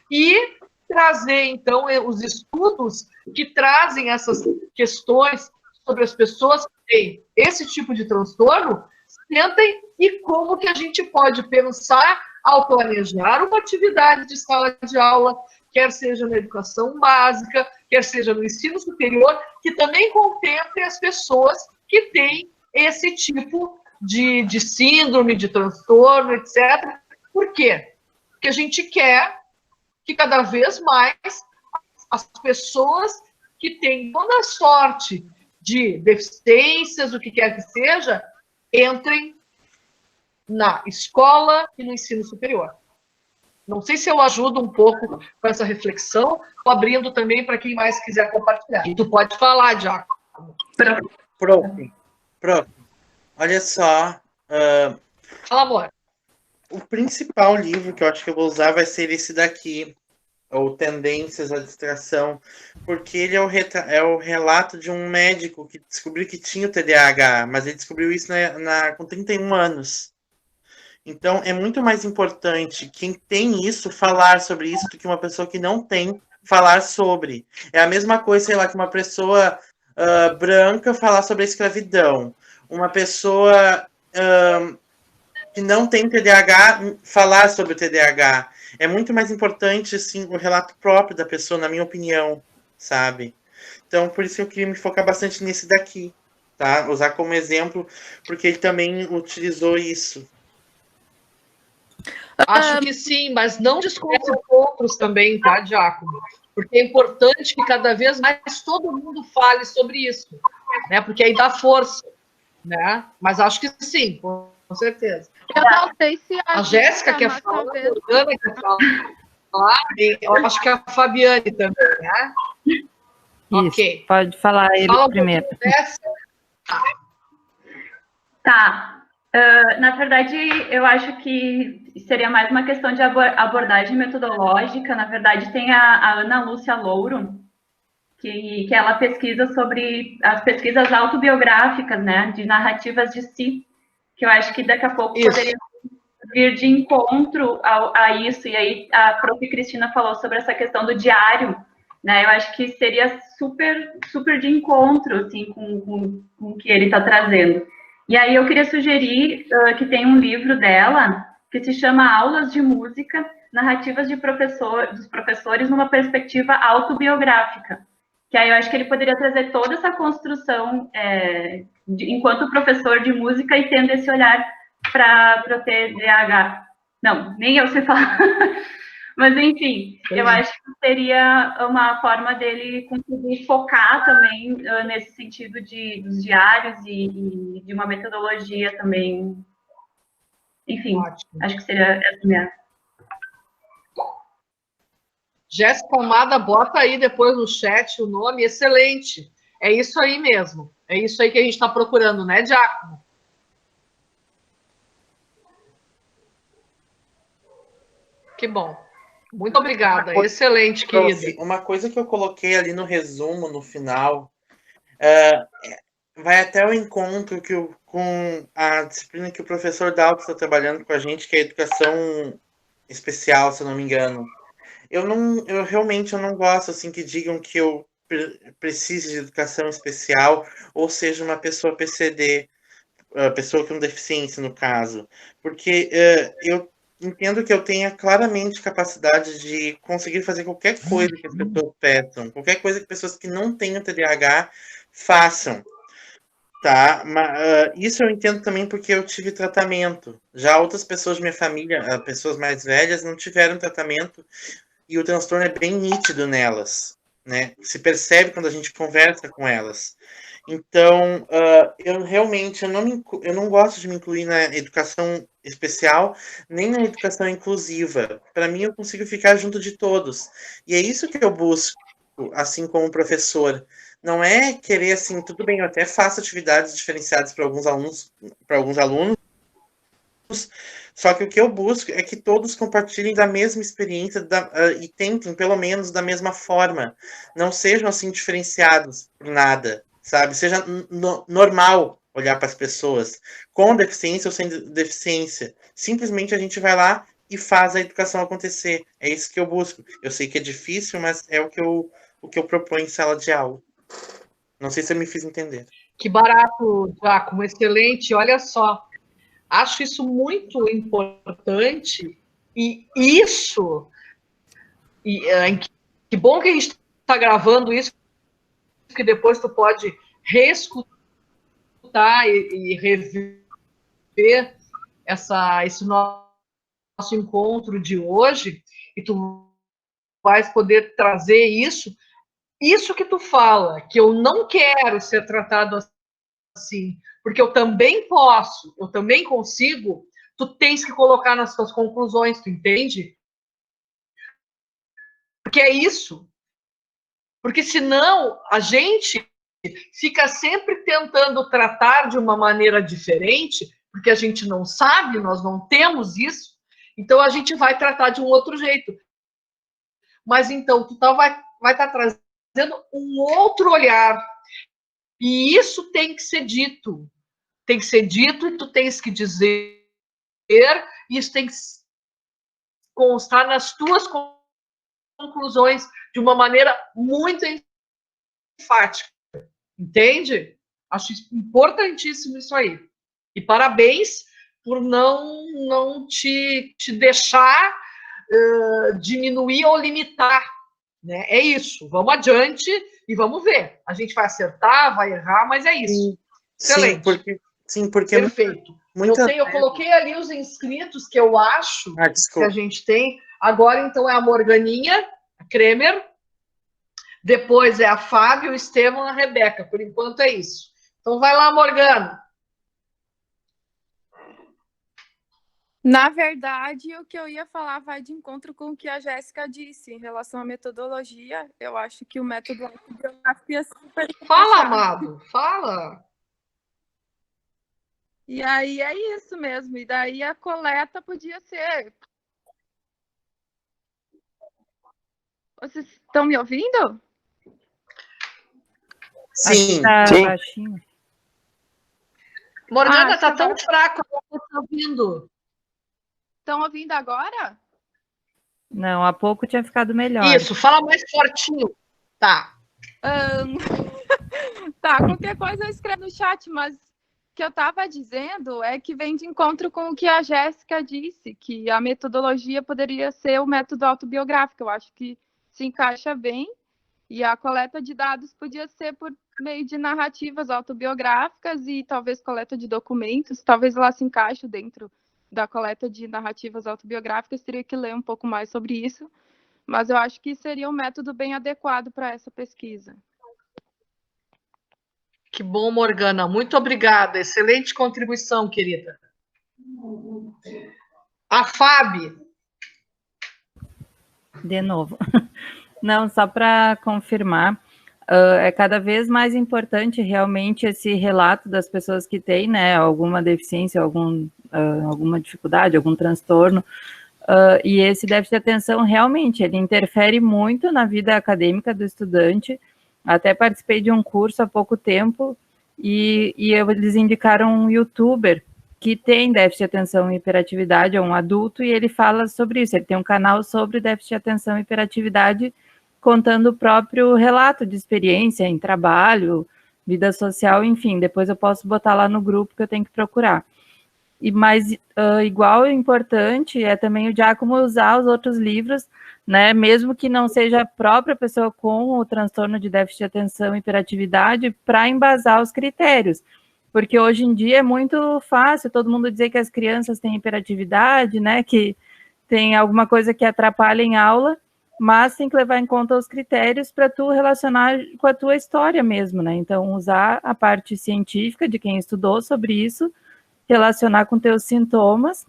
e trazer, então, os estudos que trazem essas questões sobre as pessoas que têm esse tipo de transtorno, sentem, e como que a gente pode pensar ao planejar uma atividade de sala de aula, quer seja na educação básica, quer seja no ensino superior, que também contemple as pessoas que têm esse tipo de síndrome, de transtorno, etc. Por quê? Porque a gente quer que cada vez mais as pessoas que têm toda a sorte de deficiências, o que quer que seja, entrem na escola e no ensino superior. Não sei se eu ajudo um pouco com essa reflexão, estou abrindo também para quem mais quiser compartilhar. E tu pode falar, Jaco. Pronto. Olha só. Fala, amor. O principal livro que eu acho que eu vou usar vai ser esse daqui, ou Tendências à Distração, porque ele é o relato de um médico que descobriu que tinha o TDAH, mas ele descobriu isso com 31 anos. Então, é muito mais importante quem tem isso falar sobre isso do que uma pessoa que não tem falar sobre. É a mesma coisa, sei lá, que uma pessoa branca falar sobre a escravidão. Uma pessoa que não tem TDAH falar sobre o TDAH. É muito mais importante, assim, o relato próprio da pessoa, na minha opinião, sabe? Então, por isso eu queria me focar bastante nesse daqui, tá? Usar como exemplo, porque ele também utilizou isso. Acho que sim, mas não desconte outros também, tá, Giacomo? Porque é importante que cada vez mais todo mundo fale sobre isso, né? Porque aí dá força, né? Mas acho que sim, com certeza. Eu não sei se a Jéssica quer falar, a Ana quer falar, eu acho que a Fabiane também, né? Isso, ok. Pode falar ele primeiro. Tá. Na verdade, eu acho que seria mais uma questão de abordagem metodológica. Na verdade, tem a Ana Lúcia Louro, que ela pesquisa sobre as pesquisas autobiográficas, né, de narrativas de si. que eu acho que daqui a pouco poderia vir de encontro a isso, e aí a prof. Cristina falou sobre essa questão do diário, né? Eu acho que seria super, super de encontro, assim, com o que ele está trazendo. E aí eu queria sugerir que tem um livro dela que se chama Aulas de Música, Narrativas dos Professores numa Perspectiva Autobiográfica, que aí eu acho que ele poderia trazer toda essa construção enquanto professor de música e tendo esse olhar para o TDAH. Não, nem eu sei falar. Mas, enfim, eu acho que seria uma forma dele conseguir focar também nesse sentido dos diários e de uma metodologia também. Enfim, acho que seria essa minha. Jéssica Almada, bota aí depois no chat o nome, excelente. É isso aí mesmo. É isso aí que a gente está procurando, né, Giacomo? Que bom. Muito obrigada. Excelente, querida. Uma coisa que eu coloquei ali no resumo, no final, vai até o encontro com a disciplina que o professor Dalton está trabalhando com a gente, que é a educação especial, se eu não me engano. Eu realmente não gosto assim que digam que eu preciso de educação especial ou seja uma pessoa PCD, pessoa com deficiência no caso, porque eu entendo que eu tenha claramente capacidade de conseguir fazer qualquer coisa que as pessoas peçam, qualquer coisa que pessoas que não tenham TDAH façam. Tá, mas isso eu entendo também porque eu tive tratamento. Já outras pessoas de minha família, pessoas mais velhas, não tiveram tratamento e o transtorno é bem nítido nelas, né? Se percebe quando a gente conversa com elas. Então, eu realmente eu não gosto de me incluir na educação especial, nem na educação inclusiva. Para mim, eu consigo ficar junto de todos. E é isso que eu busco, assim como professor. Não é querer assim, tudo bem, eu até faço atividades diferenciadas para alguns alunos, só que o que eu busco é que todos compartilhem da mesma experiência e tentem, pelo menos, da mesma forma. Não sejam assim diferenciados por nada, sabe? Seja normal olhar para as pessoas, com deficiência ou sem deficiência. Simplesmente a gente vai lá e faz a educação acontecer. É isso que eu busco. Eu sei que é difícil, mas é o que eu proponho em sala de aula. Não sei se eu me fiz entender. Que barato, Giacomo, excelente. Olha só, acho isso muito importante e isso, que bom que a gente está gravando isso, que depois tu pode reescutar e rever esse nosso encontro de hoje, e tu vais poder trazer isso que tu fala, que eu não quero ser tratado assim, porque eu também posso, eu também consigo, tu tens que colocar nas tuas conclusões, tu entende? Porque é isso. Porque senão a gente fica sempre tentando tratar de uma maneira diferente, porque a gente não sabe, nós não temos isso, então a gente vai tratar de um outro jeito. Mas então, tu vai estar trazendo um outro olhar. E isso tem que ser dito. Tem que ser dito e tu tens que dizer, e isso tem que constar nas tuas conclusões de uma maneira muito enfática. Entende? Acho importantíssimo isso aí. E parabéns por não te deixar diminuir ou limitar. Né? É isso. Vamos adiante e vamos ver. A gente vai acertar, vai errar, mas é isso. Excelente. Sim, porque perfeito. Eu coloquei ali os inscritos que eu acho que a gente tem. Agora, então, é a Morganinha, a Kremer. Depois é a Fábio, o Estevão e a Rebeca. Por enquanto é isso. Então, vai lá, Morgana. Na verdade, o que eu ia falar vai de encontro com o que a Jéssica disse em relação à metodologia. Eu acho que o método autobiografia é super... Fala, amado, fala! E aí é isso mesmo. E daí a coleta podia ser... Vocês estão me ouvindo? Sim, tá sim. Baixinho. Morgana, tá tão fraco, eu não tô ouvindo. Estão ouvindo agora? Não, há pouco tinha ficado melhor. Isso, fala mais fortinho. Tá. Tá, qualquer coisa eu escrevo no chat, mas o que eu estava dizendo é que vem de encontro com o que a Jéssica disse, que a metodologia poderia ser o método autobiográfico. Eu acho que se encaixa bem, e a coleta de dados podia ser por meio de narrativas autobiográficas e talvez coleta de documentos, talvez ela se encaixe dentro da coleta de narrativas autobiográficas, teria que ler um pouco mais sobre isso, mas eu acho que seria um método bem adequado para essa pesquisa. Que bom, Morgana. Muito obrigada. Excelente contribuição, querida. A Fábio. De novo. Não, só para confirmar, é cada vez mais importante realmente esse relato das pessoas que têm, né, alguma deficiência, alguma dificuldade, algum transtorno, e esse déficit de atenção realmente, ele interfere muito na vida acadêmica do estudante. Até participei de um curso há pouco tempo e eles indicaram um youtuber que tem déficit de atenção e hiperatividade, é um adulto, e ele fala sobre isso. Ele tem um canal sobre déficit de atenção e hiperatividade, contando o próprio relato de experiência em trabalho, vida social, enfim. Depois eu posso botar lá no grupo que eu tenho que procurar. Mas igual importante é também o Giacomo usar os outros livros, né, mesmo que não seja a própria pessoa com o transtorno de déficit de atenção e hiperatividade, para embasar os critérios, porque hoje em dia é muito fácil todo mundo dizer que as crianças têm hiperatividade, né, que tem alguma coisa que atrapalha em aula, mas tem que levar em conta os critérios para tu relacionar com a tua história mesmo, né, então usar a parte científica de quem estudou sobre isso, relacionar com teus sintomas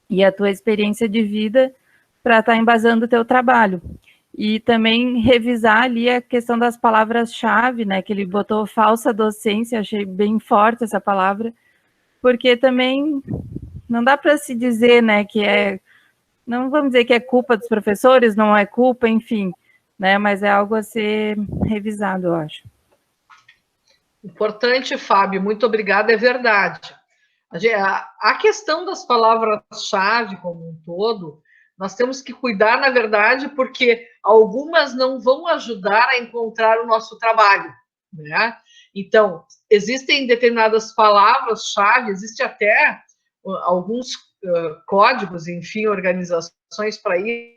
e a tua experiência de vida para estar embasando o teu trabalho. E também revisar ali a questão das palavras-chave, né, que ele botou falsa docência, achei bem forte essa palavra, porque também não dá para se dizer, né, que não vamos dizer que é culpa dos professores, não é culpa, enfim, né, mas é algo a ser revisado, eu acho. Importante, Fábio, muito obrigada, é verdade. A questão das palavras-chave como um todo, nós temos que cuidar, na verdade, porque algumas não vão ajudar a encontrar o nosso trabalho, né? Então, existem determinadas palavras-chave, existe até alguns códigos, enfim, organizações para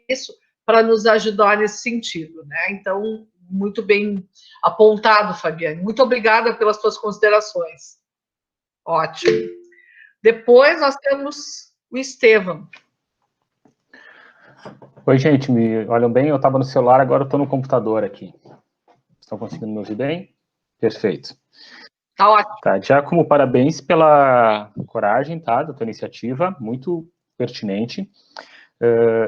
isso, para nos ajudar nesse sentido, né? Então, muito bem apontado, Fabiane. Muito obrigada pelas suas considerações. Ótimo. Depois nós temos o Estevam. Oi, gente, me olham bem? Eu estava no celular, agora eu estou no computador aqui. Estão conseguindo me ouvir bem? Perfeito. Tá ótimo. Tá, Giacomo, parabéns pela coragem, tá, da tua iniciativa, muito pertinente.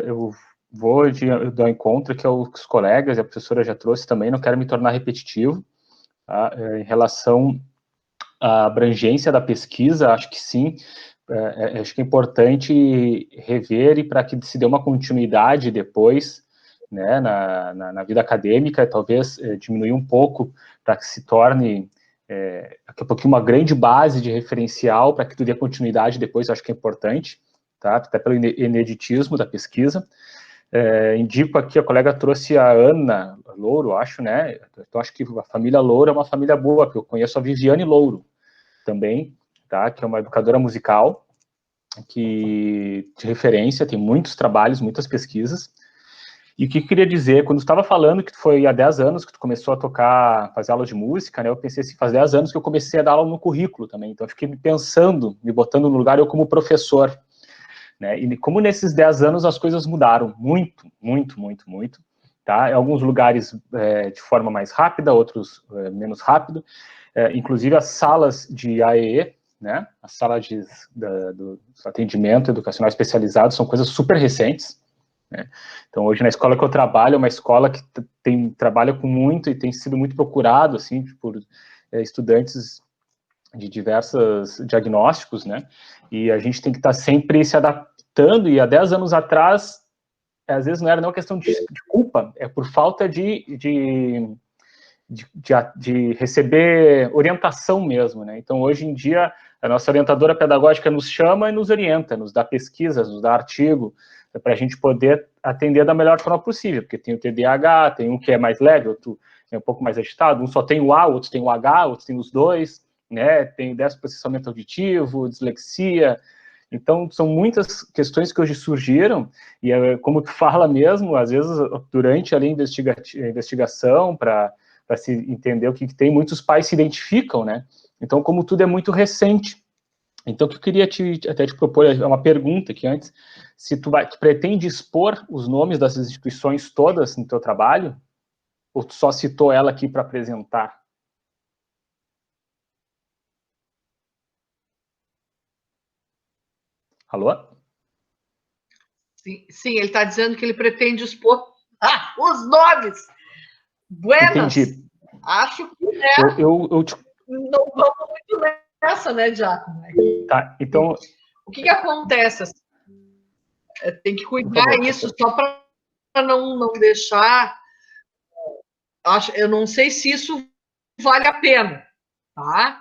Eu vou dar um encontro que os colegas e a professora já trouxe também, não quero me tornar repetitivo, tá? Em relação à abrangência da pesquisa, acho que sim, acho que é importante rever e para que se dê uma continuidade depois, né, na vida acadêmica, talvez diminuir um pouco para que se torne daqui a pouquinho uma grande base de referencial para que tu dê continuidade depois, acho que é importante, tá? Até pelo ineditismo da pesquisa. Indico aqui, a colega trouxe a Ana Louro, acho, né? Então, acho que a família Louro é uma família boa, porque eu conheço a Viviane Louro também, tá? Que é uma educadora musical, de referência, tem muitos trabalhos, muitas pesquisas. E o que eu queria dizer, quando tu estava falando que foi há 10 anos que tu começou a tocar, fazer aula de música, né? Eu pensei assim, faz 10 anos que eu comecei a dar aula no currículo também, então eu fiquei pensando, me botando no lugar, eu como professor, né? E como nesses 10 anos as coisas mudaram muito, muito, muito, muito, tá? Em alguns lugares de forma mais rápida, outros menos rápido, inclusive as salas de AEE, né? As salas do atendimento educacional especializado são coisas super recentes, né? Então hoje na escola que eu trabalho é uma escola que trabalha com muito e tem sido muito procurado, assim, por estudantes de diversos diagnósticos, né? E a gente tem que estar sempre se adaptando, e há 10 anos atrás, às vezes não era uma questão de culpa, é por falta de de receber orientação mesmo, né? Então, hoje em dia, a nossa orientadora pedagógica nos chama e nos orienta, nos dá pesquisas, nos dá artigo, para a gente poder atender da melhor forma possível, porque tem o TDAH, tem um que é mais leve, outro é um pouco mais agitado, um só tem o A, outro tem o H, outro tem os dois, né? Tem déficit de processamento auditivo, dislexia. Então, são muitas questões que hoje surgiram, e como tu fala mesmo, às vezes, durante ali a investigação, para se entender o que tem, muitos pais se identificam, né? Então, como tudo é muito recente. Então, o que eu queria até te propor é uma pergunta aqui antes, se tu pretende expor os nomes dessas instituições todas no teu trabalho, ou tu só citou ela aqui para apresentar? Alô? Sim, ele está dizendo que ele pretende expor os nomes. Buenas. Entendi. Acho que não vamos muito nessa, né, Giacomo? Tá, então... O que acontece? Tem que cuidar isso só para não deixar... Eu não sei se isso vale a pena, tá?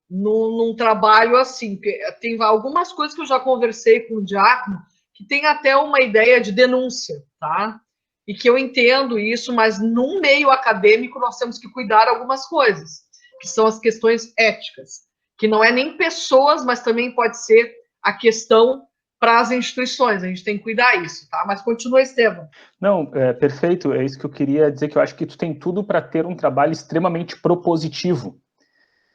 Num trabalho assim. Tem algumas coisas que eu já conversei com o Giacomo, que tem até uma ideia de denúncia, tá? E que eu entendo isso, mas num meio acadêmico nós temos que cuidar algumas coisas, que são as questões éticas, que não é nem pessoas, mas também pode ser a questão para as instituições. A gente tem que cuidar isso, tá? Mas continua, Estevam. Não, perfeito, é isso que eu queria dizer, que eu acho que tu tem tudo para ter um trabalho extremamente propositivo,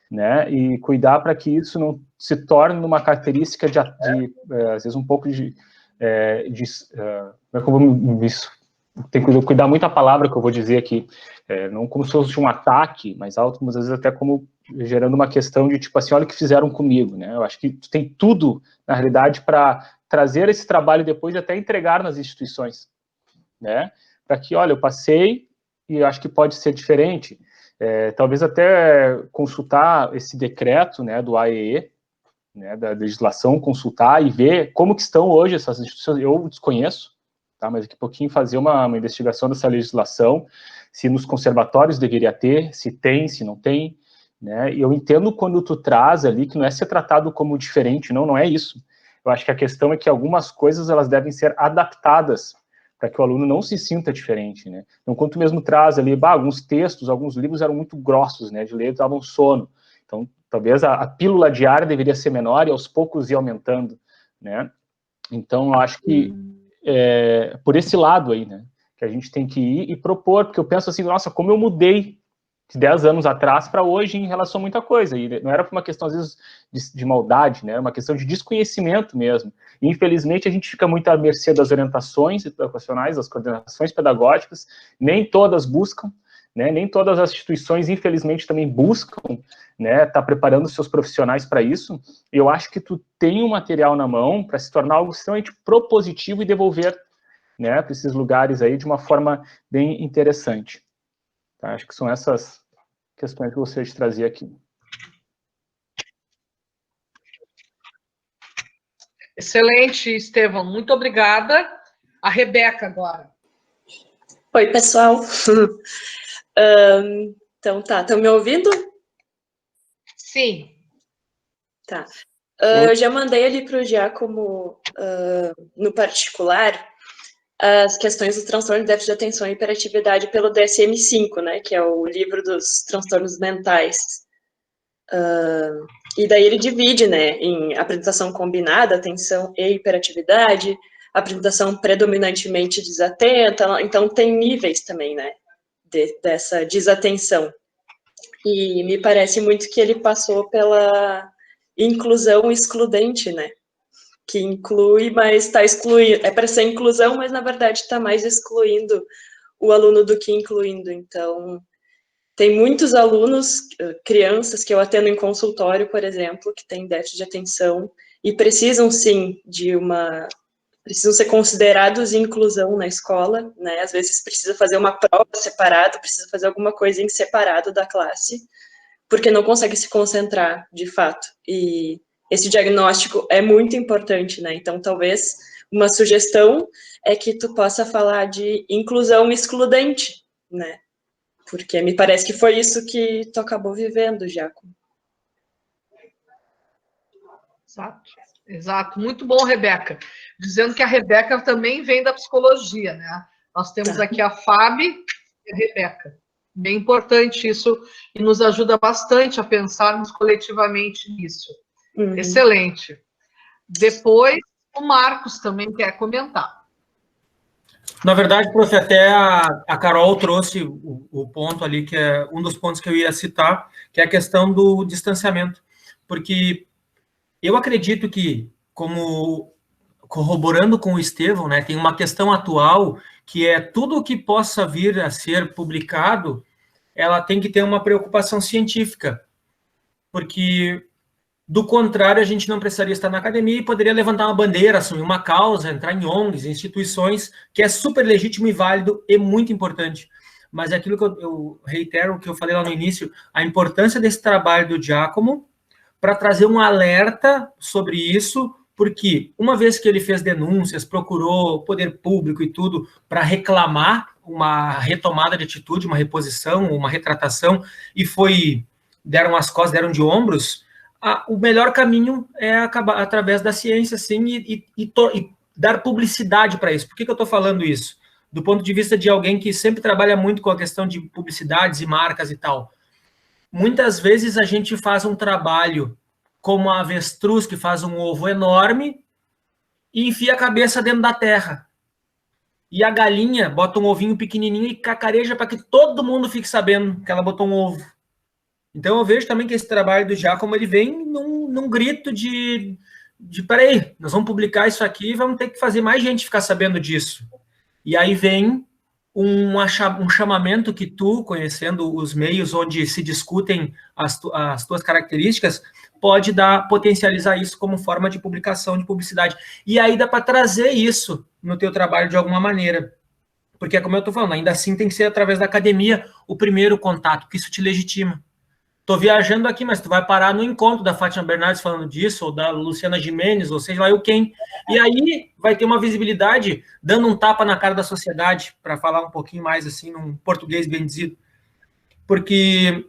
né? E cuidar para que isso não se torne uma característica às vezes, um pouco tem que cuidar muito a palavra que eu vou dizer aqui, não como se fosse um ataque, mas algumas vezes até como gerando uma questão de tipo assim, olha o que fizeram comigo, né? Eu acho que tu tem tudo, na realidade, para trazer esse trabalho depois e até entregar nas instituições, né? Para que, olha, eu passei e eu acho que pode ser diferente. Talvez até consultar esse decreto, né, do AEE, né, da legislação, consultar e ver como que estão hoje essas instituições. Eu desconheço, tá? Mas daqui a pouquinho fazer uma investigação dessa legislação, se nos conservatórios deveria ter, se tem, se não tem, né? E eu entendo quando tu traz ali que não é ser tratado como diferente, não é isso. Eu acho que a questão é que algumas coisas elas devem ser adaptadas para que o aluno não se sinta diferente, né? Então, quando tu mesmo traz ali, alguns textos, alguns livros eram muito grossos, né? De ler, davam sono. Então, talvez a pílula diária deveria ser menor e aos poucos ir aumentando, né? Então, eu acho que por esse lado aí, né? Que a gente tem que ir e propor, porque eu penso assim, nossa, como eu mudei de 10 anos atrás para hoje em relação a muita coisa, e não era por uma questão, às vezes, de maldade, né? Era uma questão de desconhecimento mesmo. E, infelizmente, a gente fica muito à mercê das orientações educacionais, das coordenações pedagógicas, nem todas buscam, né? Nem todas as instituições, infelizmente, também buscam, né, tá preparando seus profissionais para isso. E eu acho que tu tem um material na mão para se tornar algo extremamente propositivo e devolver, né, para esses lugares aí de uma forma bem interessante. Tá? Acho que são essas questões que eu gostaria de trazer aqui. Excelente, Estevam. Muito obrigada. A Rebeca agora. Oi, pessoal. Então tá, estão me ouvindo? Sim. Tá. Eu já mandei ali para o Giacomo, no particular, as questões do transtorno de déficit de atenção e hiperatividade pelo DSM-5, né, que é o livro dos transtornos mentais. E daí ele divide, né, em apresentação combinada, atenção e hiperatividade, apresentação predominantemente desatenta, então tem níveis também, né, dessa desatenção. E me parece muito que ele passou pela inclusão excludente, né, que inclui, mas está excluindo, é para ser inclusão, mas na verdade está mais excluindo o aluno do que incluindo. Então, tem muitos alunos, crianças que eu atendo em consultório, por exemplo, que têm déficit de atenção e precisam sim precisam ser considerados em inclusão na escola, né? Às vezes precisa fazer uma prova separada, precisa fazer alguma coisa em separado da classe, porque não consegue se concentrar, de fato. E esse diagnóstico é muito importante, né? Então, talvez uma sugestão é que tu possa falar de inclusão excludente, né? Porque me parece que foi isso que tu acabou vivendo, Giacomo. Exato, exato. Muito bom, Rebeca. Dizendo que a Rebeca também vem da psicologia, né? Nós temos aqui a Fábio e a Rebeca. Bem importante isso e nos ajuda bastante a pensarmos coletivamente nisso. Excelente. Depois, o Marcos também quer comentar. Na verdade, prof, até a Carol trouxe o ponto ali, que é um dos pontos que eu ia citar, que é a questão do distanciamento. Porque eu acredito que, como corroborando com o Estevão, né, tem uma questão atual que é tudo o que possa vir a ser publicado, ela tem que ter uma preocupação científica, porque, do contrário, a gente não precisaria estar na academia e poderia levantar uma bandeira, assumir uma causa, entrar em ONGs, instituições, que é super legítimo e válido e muito importante. Mas é aquilo que eu reitero, o que eu falei lá no início, a importância desse trabalho do Giacomo para trazer um alerta sobre isso, porque uma vez que ele fez denúncias, procurou o poder público e tudo para reclamar uma retomada de atitude, uma reposição, uma retratação, e deram as costas, deram de ombros, o melhor caminho é acabar através da ciência, sim, e dar publicidade para isso. Por que eu estou falando isso? Do ponto de vista de alguém que sempre trabalha muito com a questão de publicidades e marcas e tal. Muitas vezes a gente faz um trabalho como a avestruz, que faz um ovo enorme, e enfia a cabeça dentro da terra. E a galinha bota um ovinho pequenininho e cacareja para que todo mundo fique sabendo que ela botou um ovo. Então eu vejo também que esse trabalho do Giacomo, ele vem num grito de peraí, nós vamos publicar isso aqui e vamos ter que fazer mais gente ficar sabendo disso. E aí vem um chamamento que tu, conhecendo os meios onde se discutem as tuas características, pode potencializar isso como forma de publicação, de publicidade. E aí dá para trazer isso no teu trabalho de alguma maneira. Porque, como eu estou falando, ainda assim tem que ser através da academia o primeiro contato, porque isso te legitima. Estou viajando aqui, mas tu vai parar no encontro da Fátima Bernardes falando disso, ou da Luciana Gimenez, ou seja lá eu quem. E aí vai ter uma visibilidade dando um tapa na cara da sociedade, para falar um pouquinho mais assim, num português bem dizido. Porque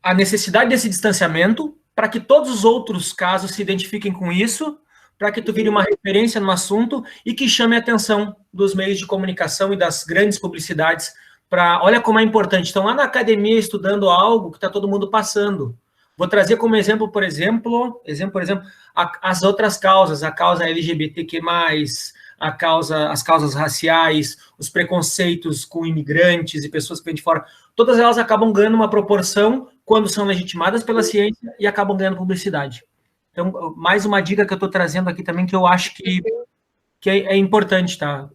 a necessidade desse distanciamento, para que todos os outros casos se identifiquem com isso, para que tu vire uma referência no assunto e que chame a atenção dos meios de comunicação e das grandes publicidades. Olha como é importante. Estão lá na academia estudando algo que está todo mundo passando. Vou trazer como exemplo, por exemplo, as outras causas, a causa LGBTQ+, as causas raciais, os preconceitos com imigrantes e pessoas que vêm de fora. Todas elas acabam ganhando uma proporção quando são legitimadas pela ciência e acabam ganhando publicidade. Então, mais uma dica que eu estou trazendo aqui também, que eu acho que é importante, tá?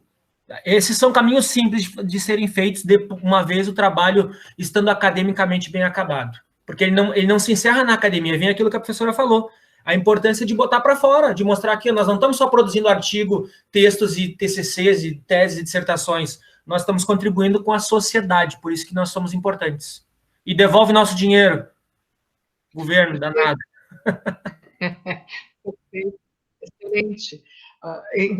Esses são caminhos simples de serem feitos uma vez o trabalho estando academicamente bem acabado. Porque ele não se encerra na academia, vem aquilo que a professora falou. A importância de botar para fora, de mostrar que nós não estamos só produzindo artigo, textos e TCCs e teses e dissertações. Nós estamos contribuindo com a sociedade, por isso que nós somos importantes. E devolve nosso dinheiro, governo, danado. Excelente.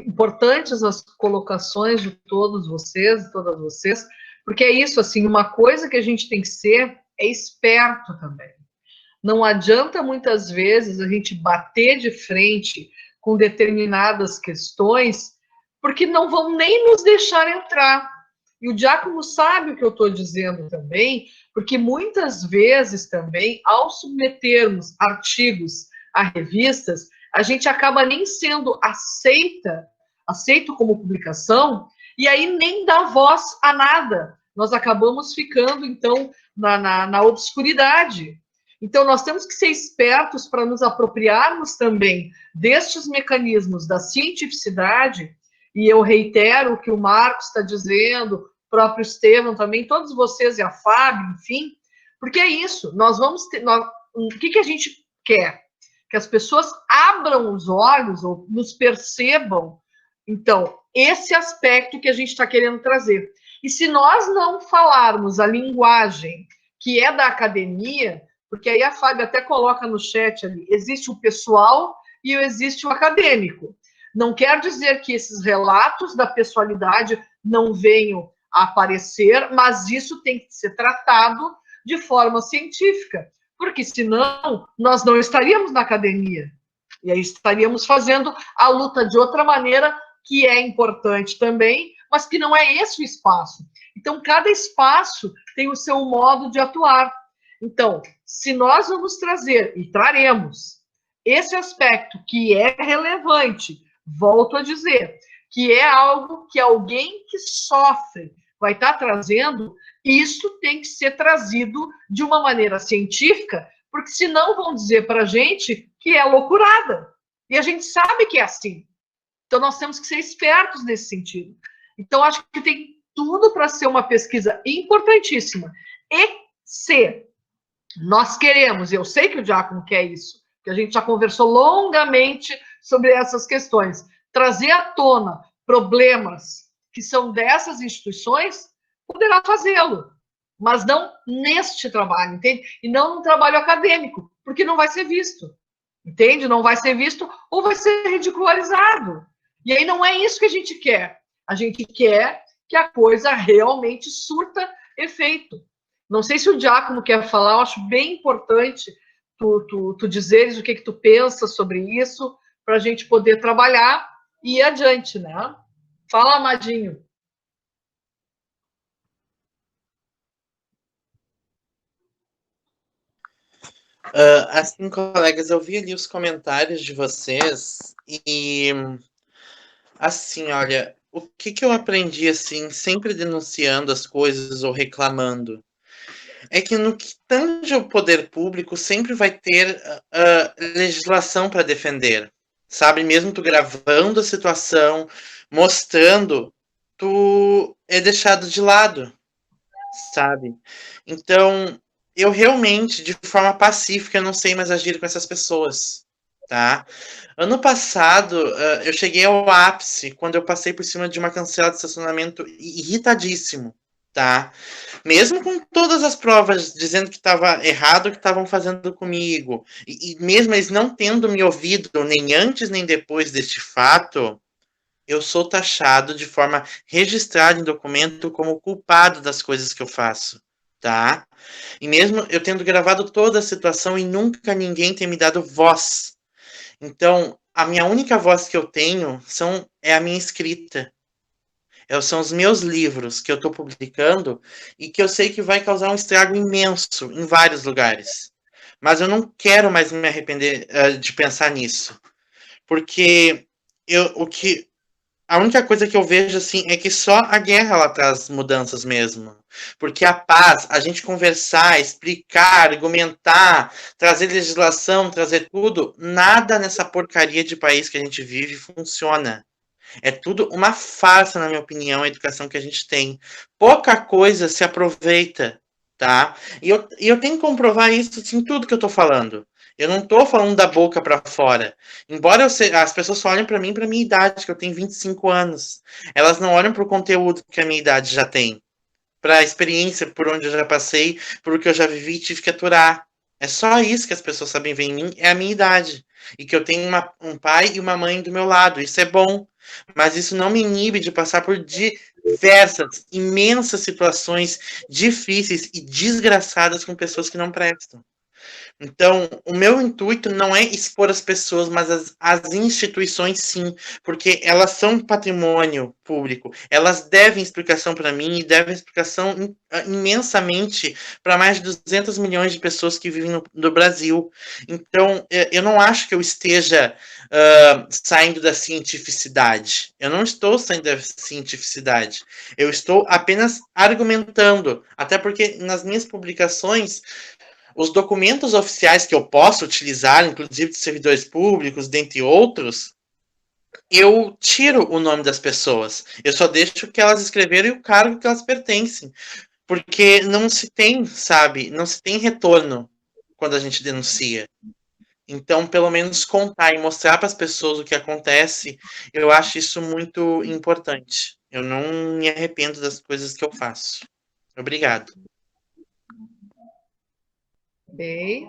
Importantes as colocações de todos vocês, todas vocês, porque é isso, assim, uma coisa que a gente tem que ser é esperto também. Não adianta muitas vezes a gente bater de frente com determinadas questões, porque não vão nem nos deixar entrar. E o Giacomo sabe o que eu estou dizendo também, porque muitas vezes também, ao submetermos artigos a revistas, a gente acaba nem sendo aceito como publicação, e aí nem dá voz a nada. Nós acabamos ficando, então, na obscuridade. Então, nós temos que ser espertos para nos apropriarmos também destes mecanismos da cientificidade, e eu reitero o que o Marcos está dizendo, o próprio Estevão também, todos vocês e a Fábio, enfim, porque é isso, nós vamos ter... o que a gente quer? Que as pessoas abram os olhos ou nos percebam, então, esse aspecto que a gente está querendo trazer. E se nós não falarmos a linguagem que é da academia, porque aí a Fábio até coloca no chat ali, existe o pessoal e existe o acadêmico. Não quer dizer que esses relatos da pessoalidade não venham a aparecer, mas isso tem que ser tratado de forma científica, porque senão nós não estaríamos na academia. E aí estaríamos fazendo a luta de outra maneira, que é importante também, mas que não é esse o espaço. Então, cada espaço tem o seu modo de atuar. Então, se nós vamos trazer, e traremos, esse aspecto que é relevante, volto a dizer, que é algo que alguém que sofre vai estar trazendo, isso tem que ser trazido de uma maneira científica, porque senão vão dizer para a gente que é loucurada. E a gente sabe que é assim. Então, nós temos que ser espertos nesse sentido. Então, acho que tem tudo para ser uma pesquisa importantíssima. E se nós queremos, eu sei que o Giacomo quer isso, que a gente já conversou longamente sobre essas questões, trazer à tona problemas que são dessas instituições, poderá fazê-lo, mas não neste trabalho, entende? E não num trabalho acadêmico, porque não vai ser visto, entende? Não vai ser visto ou vai ser ridicularizado. E aí não é isso que a gente quer. A gente quer que a coisa realmente surta efeito. Não sei se o Giacomo quer falar, eu acho bem importante tu dizeres o que tu pensa sobre isso, para a gente poder trabalhar e ir adiante, né? Fala, Amadinho. Assim, colegas, eu vi ali os comentários de vocês e, assim, olha, o que eu aprendi, assim, sempre denunciando as coisas ou reclamando, é que no que tange ao poder público sempre vai ter legislação para defender, sabe? Mesmo tu gravando a situação, mostrando, tu é deixado de lado, sabe? Então, eu realmente, de forma pacífica, não sei mais agir com essas pessoas, tá? Ano passado, eu cheguei ao ápice quando eu passei por cima de uma cancela de estacionamento irritadíssimo, tá? Mesmo com todas as provas dizendo que estava errado o que estavam fazendo comigo, e mesmo eles não tendo me ouvido nem antes nem depois deste fato, eu sou taxado de forma registrada em documento como culpado das coisas que eu faço, tá? E mesmo eu tendo gravado toda a situação e nunca ninguém tem me dado voz. Então, a minha única voz que eu tenho é a minha escrita. São os meus livros que eu estou publicando e que eu sei que vai causar um estrago imenso em vários lugares. Mas eu não quero mais me arrepender de pensar nisso. Porque a única coisa que eu vejo assim é que só a guerra ela traz mudanças mesmo. Porque a paz, a gente conversar, explicar, argumentar, trazer legislação, trazer tudo, nada nessa porcaria de país que a gente vive funciona. É tudo uma farsa, na minha opinião, a educação que a gente tem. Pouca coisa se aproveita, tá? E eu tenho que comprovar isso em tudo que eu tô falando. Eu não tô falando da boca para fora. Embora as pessoas só olhem para mim, para minha idade, que eu tenho 25 anos. Elas não olham para o conteúdo que a minha idade já tem. Para a experiência, por onde eu já passei, por o que eu já vivi e tive que aturar. É só isso que as pessoas sabem ver em mim, é a minha idade. E que eu tenho um pai e uma mãe do meu lado. Isso é bom. Mas isso não me inibe de passar por diversas, imensas situações difíceis e desgraçadas com pessoas que não prestam. Então, o meu intuito não é expor as pessoas, mas as instituições sim, porque elas são patrimônio público. Elas devem explicação para mim e devem explicação imensamente para mais de 200 milhões de pessoas que vivem no Brasil. Então, eu não acho que eu esteja saindo da cientificidade. Eu não estou saindo da cientificidade. Eu estou apenas argumentando, até porque nas minhas publicações os documentos oficiais que eu posso utilizar, inclusive de servidores públicos, dentre outros, eu tiro o nome das pessoas. Eu só deixo que elas escreveram e o cargo que elas pertencem. Porque não se tem, sabe, não se tem retorno quando a gente denuncia. Então, pelo menos contar e mostrar para as pessoas o que acontece, eu acho isso muito importante. Eu não me arrependo das coisas que eu faço. Obrigado. Ok.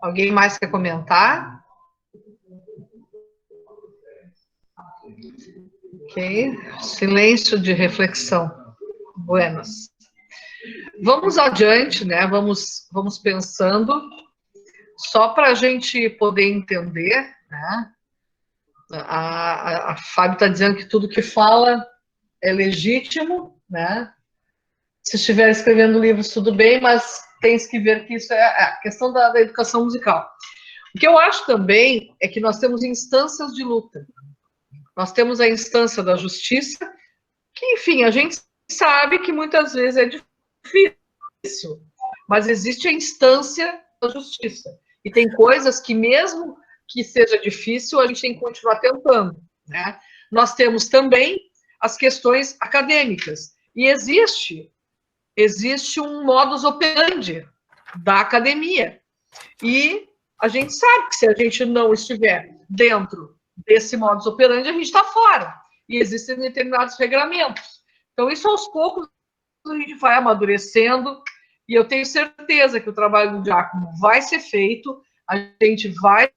Alguém mais quer comentar? Ok. Silêncio de reflexão. Buenas. Vamos adiante, né? Vamos pensando, só para a gente poder entender, né? A Fábio está dizendo que tudo que fala é legítimo, né? Se estiver escrevendo livros, tudo bem, mas tens que ver que isso é a questão da educação musical. O que eu acho também é que nós temos instâncias de luta. Nós temos a instância da justiça, que, enfim, a gente sabe que muitas vezes é difícil, mas existe a instância da justiça. E tem coisas que, mesmo que seja difícil, a gente tem que continuar tentando, né? Nós temos também as questões acadêmicas. E existe um modus operandi da academia. E a gente sabe que se a gente não estiver dentro desse modus operandi, a gente está fora. E existem determinados regramentos. Então, isso aos poucos a gente vai amadurecendo, e eu tenho certeza que o trabalho do Giacomo vai ser feito, a gente vai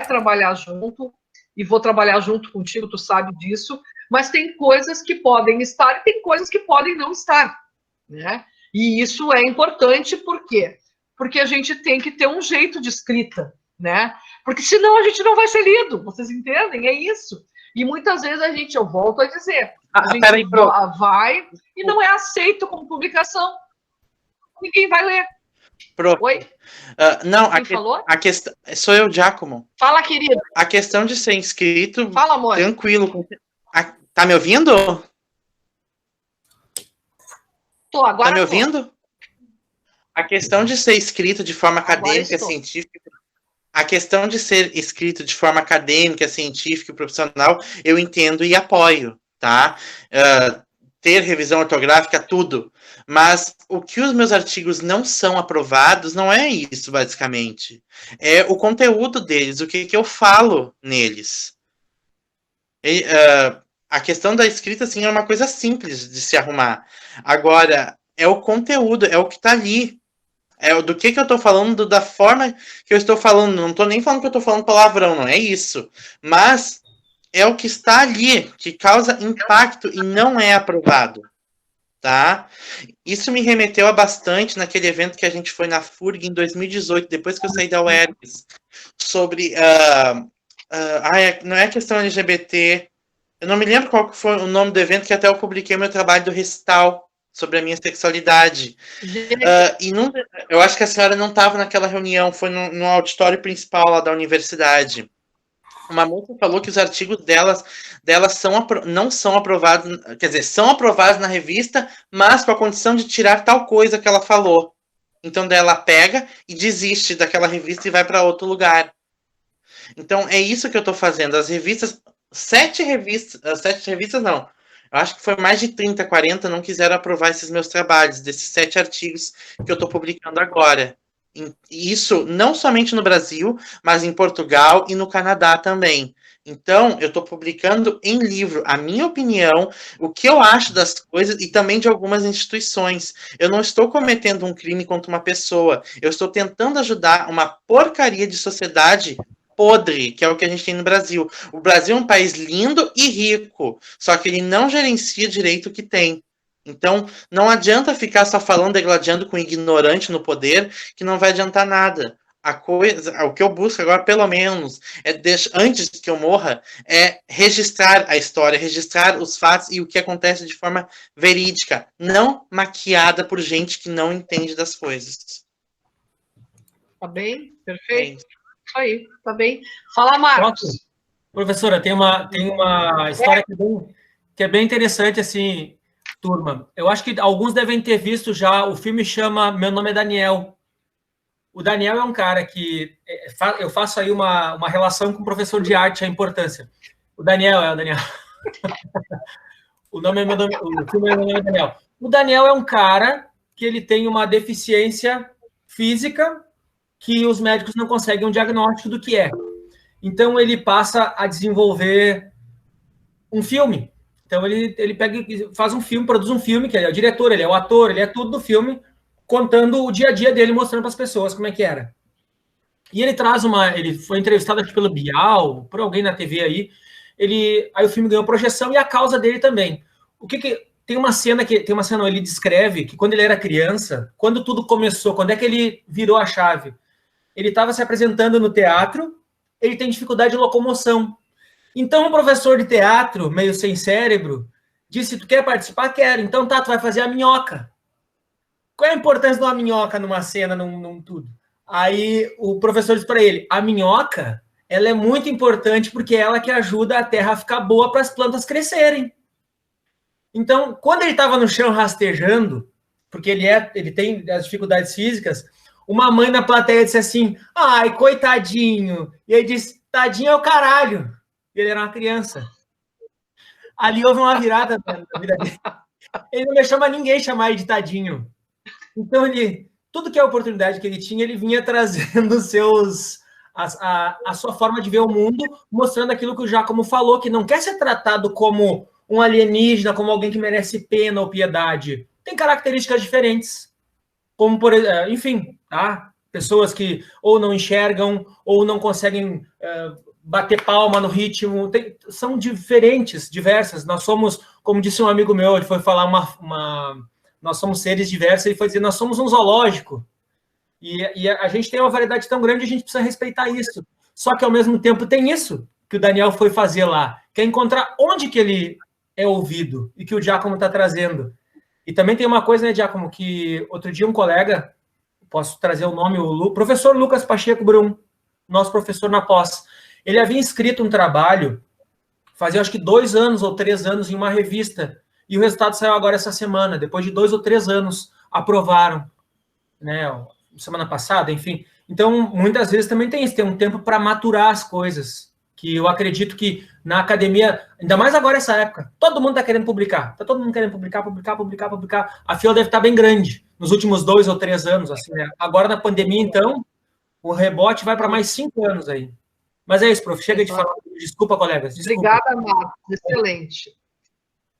trabalhar junto, e vou trabalhar junto contigo, tu sabe disso, mas tem coisas que podem estar e tem coisas que podem não estar, né? E isso é importante, por quê? Porque a gente tem que ter um jeito de escrita, né? Porque senão a gente não vai ser lido, vocês entendem? É isso. E muitas vezes a gente, eu volto a dizer, a gente vai e não é aceito como publicação. Ninguém vai ler. Oi? Não, quem falou? A questão sou eu, Giacomo. Fala, querido. A questão de ser inscrito, fala, amor. Tranquilo. Tá me ouvindo? Tô, agora tá me ouvindo? A questão de ser escrito de forma acadêmica, científica, a questão de ser escrito de forma acadêmica, científica e profissional, eu entendo e apoio, tá? Ter revisão ortográfica, tudo. Mas o que os meus artigos não são aprovados não é isso, basicamente. É o conteúdo deles, o que eu falo neles. A questão da escrita, assim, é uma coisa simples de se arrumar. Agora, é o conteúdo, é o que está ali. É do que eu estou falando, da forma que eu estou falando. Não estou nem falando que eu estou falando palavrão, não é isso. Mas é o que está ali, que causa impacto e não é aprovado. Tá? Isso me remeteu a bastante naquele evento que a gente foi na FURG em 2018, depois que eu saí da UERGS, sobre... não é questão LGBT... Eu não me lembro qual foi o nome do evento, que até eu publiquei meu trabalho do recital sobre a minha sexualidade. Eu acho que a senhora não estava naquela reunião, foi no auditório principal lá da universidade. Uma moça falou que os artigos delas não são aprovados, quer dizer, são aprovados na revista, mas com a condição de tirar tal coisa que ela falou. Então, daí ela pega e desiste daquela revista e vai para outro lugar. Então, é isso que eu estou fazendo. As revistas... 7 revistas não. Eu acho que foi mais de 30, 40 não quiseram aprovar esses meus trabalhos, desses 7 artigos que eu estou publicando agora. Isso não somente no Brasil, mas em Portugal e no Canadá também. Então, eu estou publicando em livro a minha opinião, o que eu acho das coisas e também de algumas instituições. Eu não estou cometendo um crime contra uma pessoa. Eu estou tentando ajudar uma porcaria de sociedade podre, que é o que a gente tem no Brasil. O Brasil é um país lindo e rico, só que ele não gerencia direito o que tem. Então, não adianta ficar só falando, degladiando com ignorante no poder, que não vai adiantar nada. O que eu busco agora, pelo menos, antes que eu morra, é registrar a história, registrar os fatos e o que acontece de forma verídica, não maquiada por gente que não entende das coisas. Tá bem? Perfeito. Isso aí, tá bem. Fala, Marcos. Professora, tem uma história que é bem interessante, assim, turma. Eu acho que alguns devem ter visto já, o filme chama Meu Nome é Daniel. O Daniel é um cara que... Eu faço aí uma relação com o professor de arte, a importância. O Daniel. O filme é Meu Nome é Daniel. O Daniel é um cara que ele tem uma deficiência física que os médicos não conseguem um diagnóstico do que é. Então, ele passa a desenvolver um filme. Então, ele pega e faz um filme, produz um filme, que ele é o diretor, ele é o ator, ele é tudo do filme, contando o dia a dia dele, mostrando para as pessoas como é que era. E ele traz ele foi entrevistado aqui pelo Bial, por alguém na TV aí, aí o filme ganhou projeção e a causa dele também. tem uma cena que ele descreve que quando ele era criança, quando tudo começou, quando é que ele virou a chave? Ele estava se apresentando no teatro, ele tem dificuldade de locomoção. Então o professor de teatro, meio sem cérebro, disse: tu quer participar? Quero. Então tá, tu vai fazer a minhoca. Qual é a importância de uma minhoca numa cena, num tudo? Aí o professor disse para ele: a minhoca, ela é muito importante porque é ela que ajuda a terra a ficar boa para as plantas crescerem. Então, quando ele estava no chão rastejando, porque ele tem as dificuldades físicas, uma mãe na plateia disse assim: ai, coitadinho. E ele disse: tadinho é o caralho. E ele era uma criança. Ali houve uma virada na vida dele. Ele não deixou mais ninguém chamar ele de tadinho. Então, tudo que é a oportunidade que ele tinha, ele vinha trazendo a sua forma de ver o mundo, mostrando aquilo que o Giacomo falou, que não quer ser tratado como um alienígena, como alguém que merece pena ou piedade. Tem características diferentes. Como, por exemplo, enfim, tá? Pessoas que ou não enxergam, ou não conseguem bater palma no ritmo. São diferentes, diversas. Nós somos, como disse um amigo meu, ele foi falar nós somos seres diversos, ele foi dizer: nós somos um zoológico. E a gente tem uma variedade tão grande, a gente precisa respeitar isso. Só que, ao mesmo tempo, tem isso que o Daniel foi fazer lá, que é encontrar onde que ele é ouvido e que o Giacomo está trazendo. E também tem uma coisa, né, Giacomo, que outro dia um colega, posso trazer o nome, o professor Lucas Pacheco Brum, nosso professor na pós, ele havia escrito um trabalho, fazia acho que 2 anos ou 3 anos em uma revista, e o resultado saiu agora essa semana, depois de 2 ou 3 anos, aprovaram, né, semana passada, enfim. Então, muitas vezes também tem isso, tem um tempo para maturar as coisas, que eu acredito que na academia, ainda mais agora essa época, todo mundo está querendo publicar, está todo mundo querendo publicar, a fila deve estar bem grande, nos últimos 2 ou 3 anos, assim, né? Agora na pandemia, então, o rebote vai para mais 5 anos aí. Mas é isso, prof, chega de falar, desculpa, colegas. Desculpa. Obrigada, Marcos, excelente.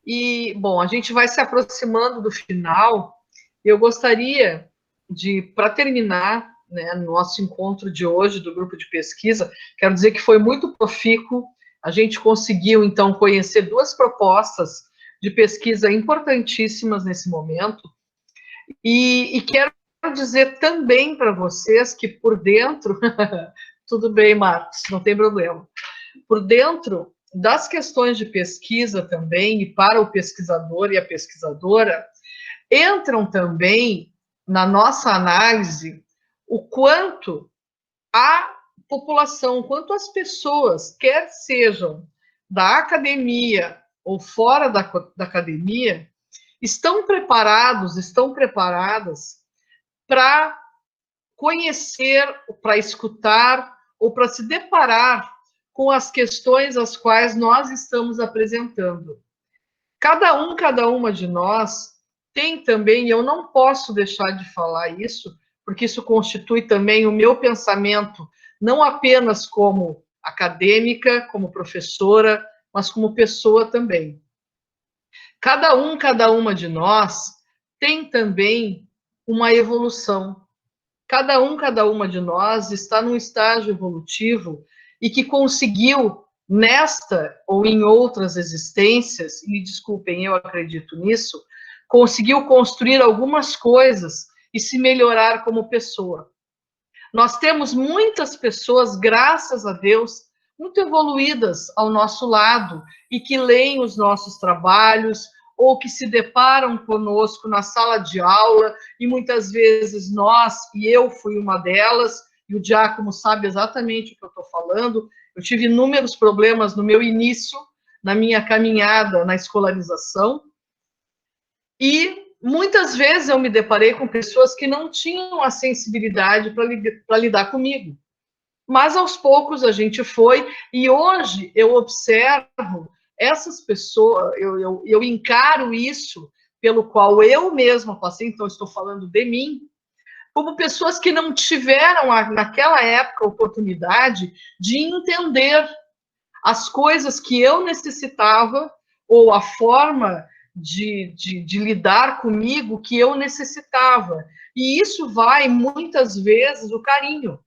E, bom, a gente vai se aproximando do final, eu gostaria de, para terminar, né, nosso encontro de hoje do grupo de pesquisa, quero dizer que foi muito profícuo, a gente conseguiu, então, conhecer 2 propostas de pesquisa importantíssimas nesse momento, e quero dizer também para vocês que por dentro, tudo bem, Marcos, não tem problema, por dentro das questões de pesquisa também, e para o pesquisador e a pesquisadora, entram também na nossa análise o quanto a população, o quanto as pessoas, quer sejam da academia ou fora da academia, estão preparadas para conhecer, para escutar ou para se deparar com as questões às quais nós estamos apresentando. Cada uma de nós tem também, e eu não posso deixar de falar isso, porque isso constitui também o meu pensamento, não apenas como acadêmica, como professora, mas como pessoa também. Cada uma de nós tem também uma evolução. Cada uma de nós está num estágio evolutivo e que conseguiu, nesta ou em outras existências, e desculpem, eu acredito nisso, conseguiu construir algumas coisas e se melhorar como pessoa. Nós temos muitas pessoas, graças a Deus, muito evoluídas ao nosso lado e que leem os nossos trabalhos ou que se deparam conosco na sala de aula e muitas vezes nós, e eu fui uma delas, e o Giacomo sabe exatamente o que eu estou falando, eu tive inúmeros problemas no meu início, na minha caminhada na escolarização, e muitas vezes eu me deparei com pessoas que não tinham a sensibilidade para lidar comigo. Mas aos poucos a gente foi, e hoje eu observo essas pessoas, eu encaro isso pelo qual eu mesma passei, então estou falando de mim, como pessoas que não tiveram naquela época a oportunidade de entender as coisas que eu necessitava, ou a forma de lidar comigo que eu necessitava. E isso vai, muitas vezes, o carinho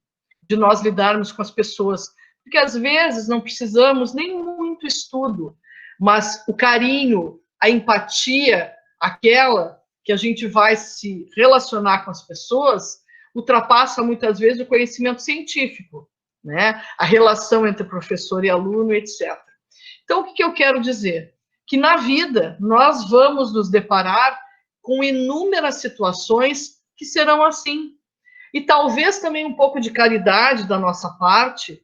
de nós lidarmos com as pessoas. Porque, às vezes, não precisamos nem muito estudo, mas o carinho, a empatia, aquela que a gente vai se relacionar com as pessoas, ultrapassa muitas vezes o conhecimento científico, né? A relação entre professor e aluno, etc. Então, o que eu quero dizer? Que na vida nós vamos nos deparar com inúmeras situações que serão assim. E talvez também um pouco de caridade da nossa parte,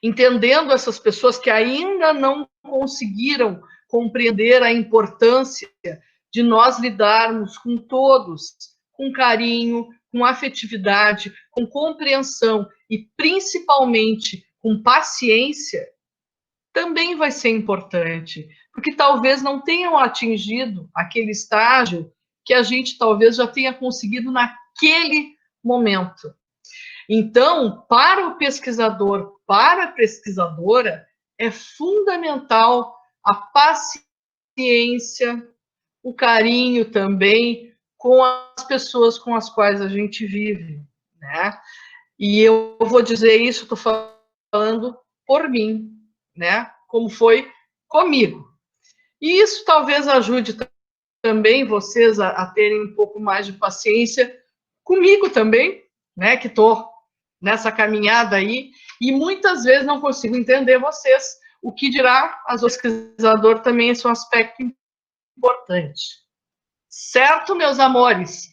entendendo essas pessoas que ainda não conseguiram compreender a importância de nós lidarmos com todos, com carinho, com afetividade, com compreensão e principalmente com paciência, também vai ser importante, porque talvez não tenham atingido aquele estágio que a gente talvez já tenha conseguido naquele momento. Então, para o pesquisador, para a pesquisadora, é fundamental a paciência, o carinho também com as pessoas com as quais a gente vive, né? E eu vou dizer isso, estou falando por mim, né? Como foi comigo. E isso talvez ajude também vocês a terem um pouco mais de paciência comigo também, né? Que estou nessa caminhada aí, e muitas vezes não consigo entender vocês. O que dirá as pesquisador também é um aspecto importante. Certo, meus amores?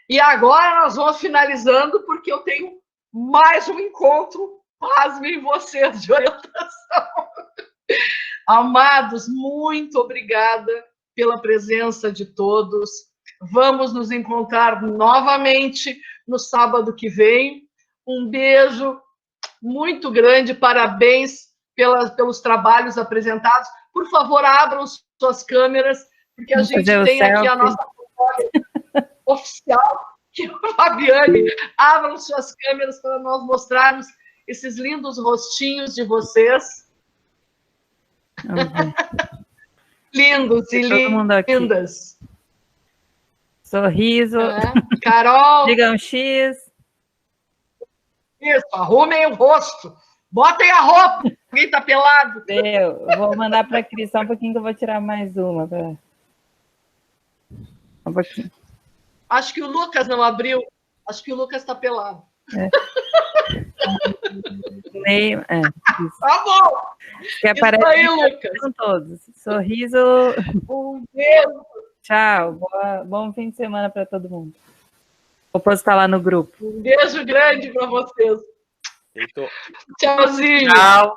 E agora nós vamos finalizando, porque eu tenho mais um encontro, pasmem vocês, de orientação. Amados, muito obrigada pela presença de todos. Vamos nos encontrar novamente no sábado que vem. Um beijo muito grande, parabéns pelos trabalhos apresentados. Por favor, abram suas câmeras, porque a gente tem aqui a nossa oficial, que é a Fabiane. Abram suas câmeras para nós mostrarmos esses lindos rostinhos de vocês. Lindos e lindas. Sorriso. Carol. Diga um X. Isso, arrumem o rosto. Botem a roupa. Alguém tá pelado. Eu vou mandar para a Cris só um pouquinho que eu vou tirar mais uma. Um pouquinho. Acho que o Lucas não abriu. Acho que o Lucas está pelado. Tá bom. Que aparece aí, Lucas. Com todos. Sorriso. Um beijo. Tchau. Bom fim de semana para todo mundo. Vou postar lá no grupo. Um beijo grande para vocês. Feito. Tchauzinho. Tchau.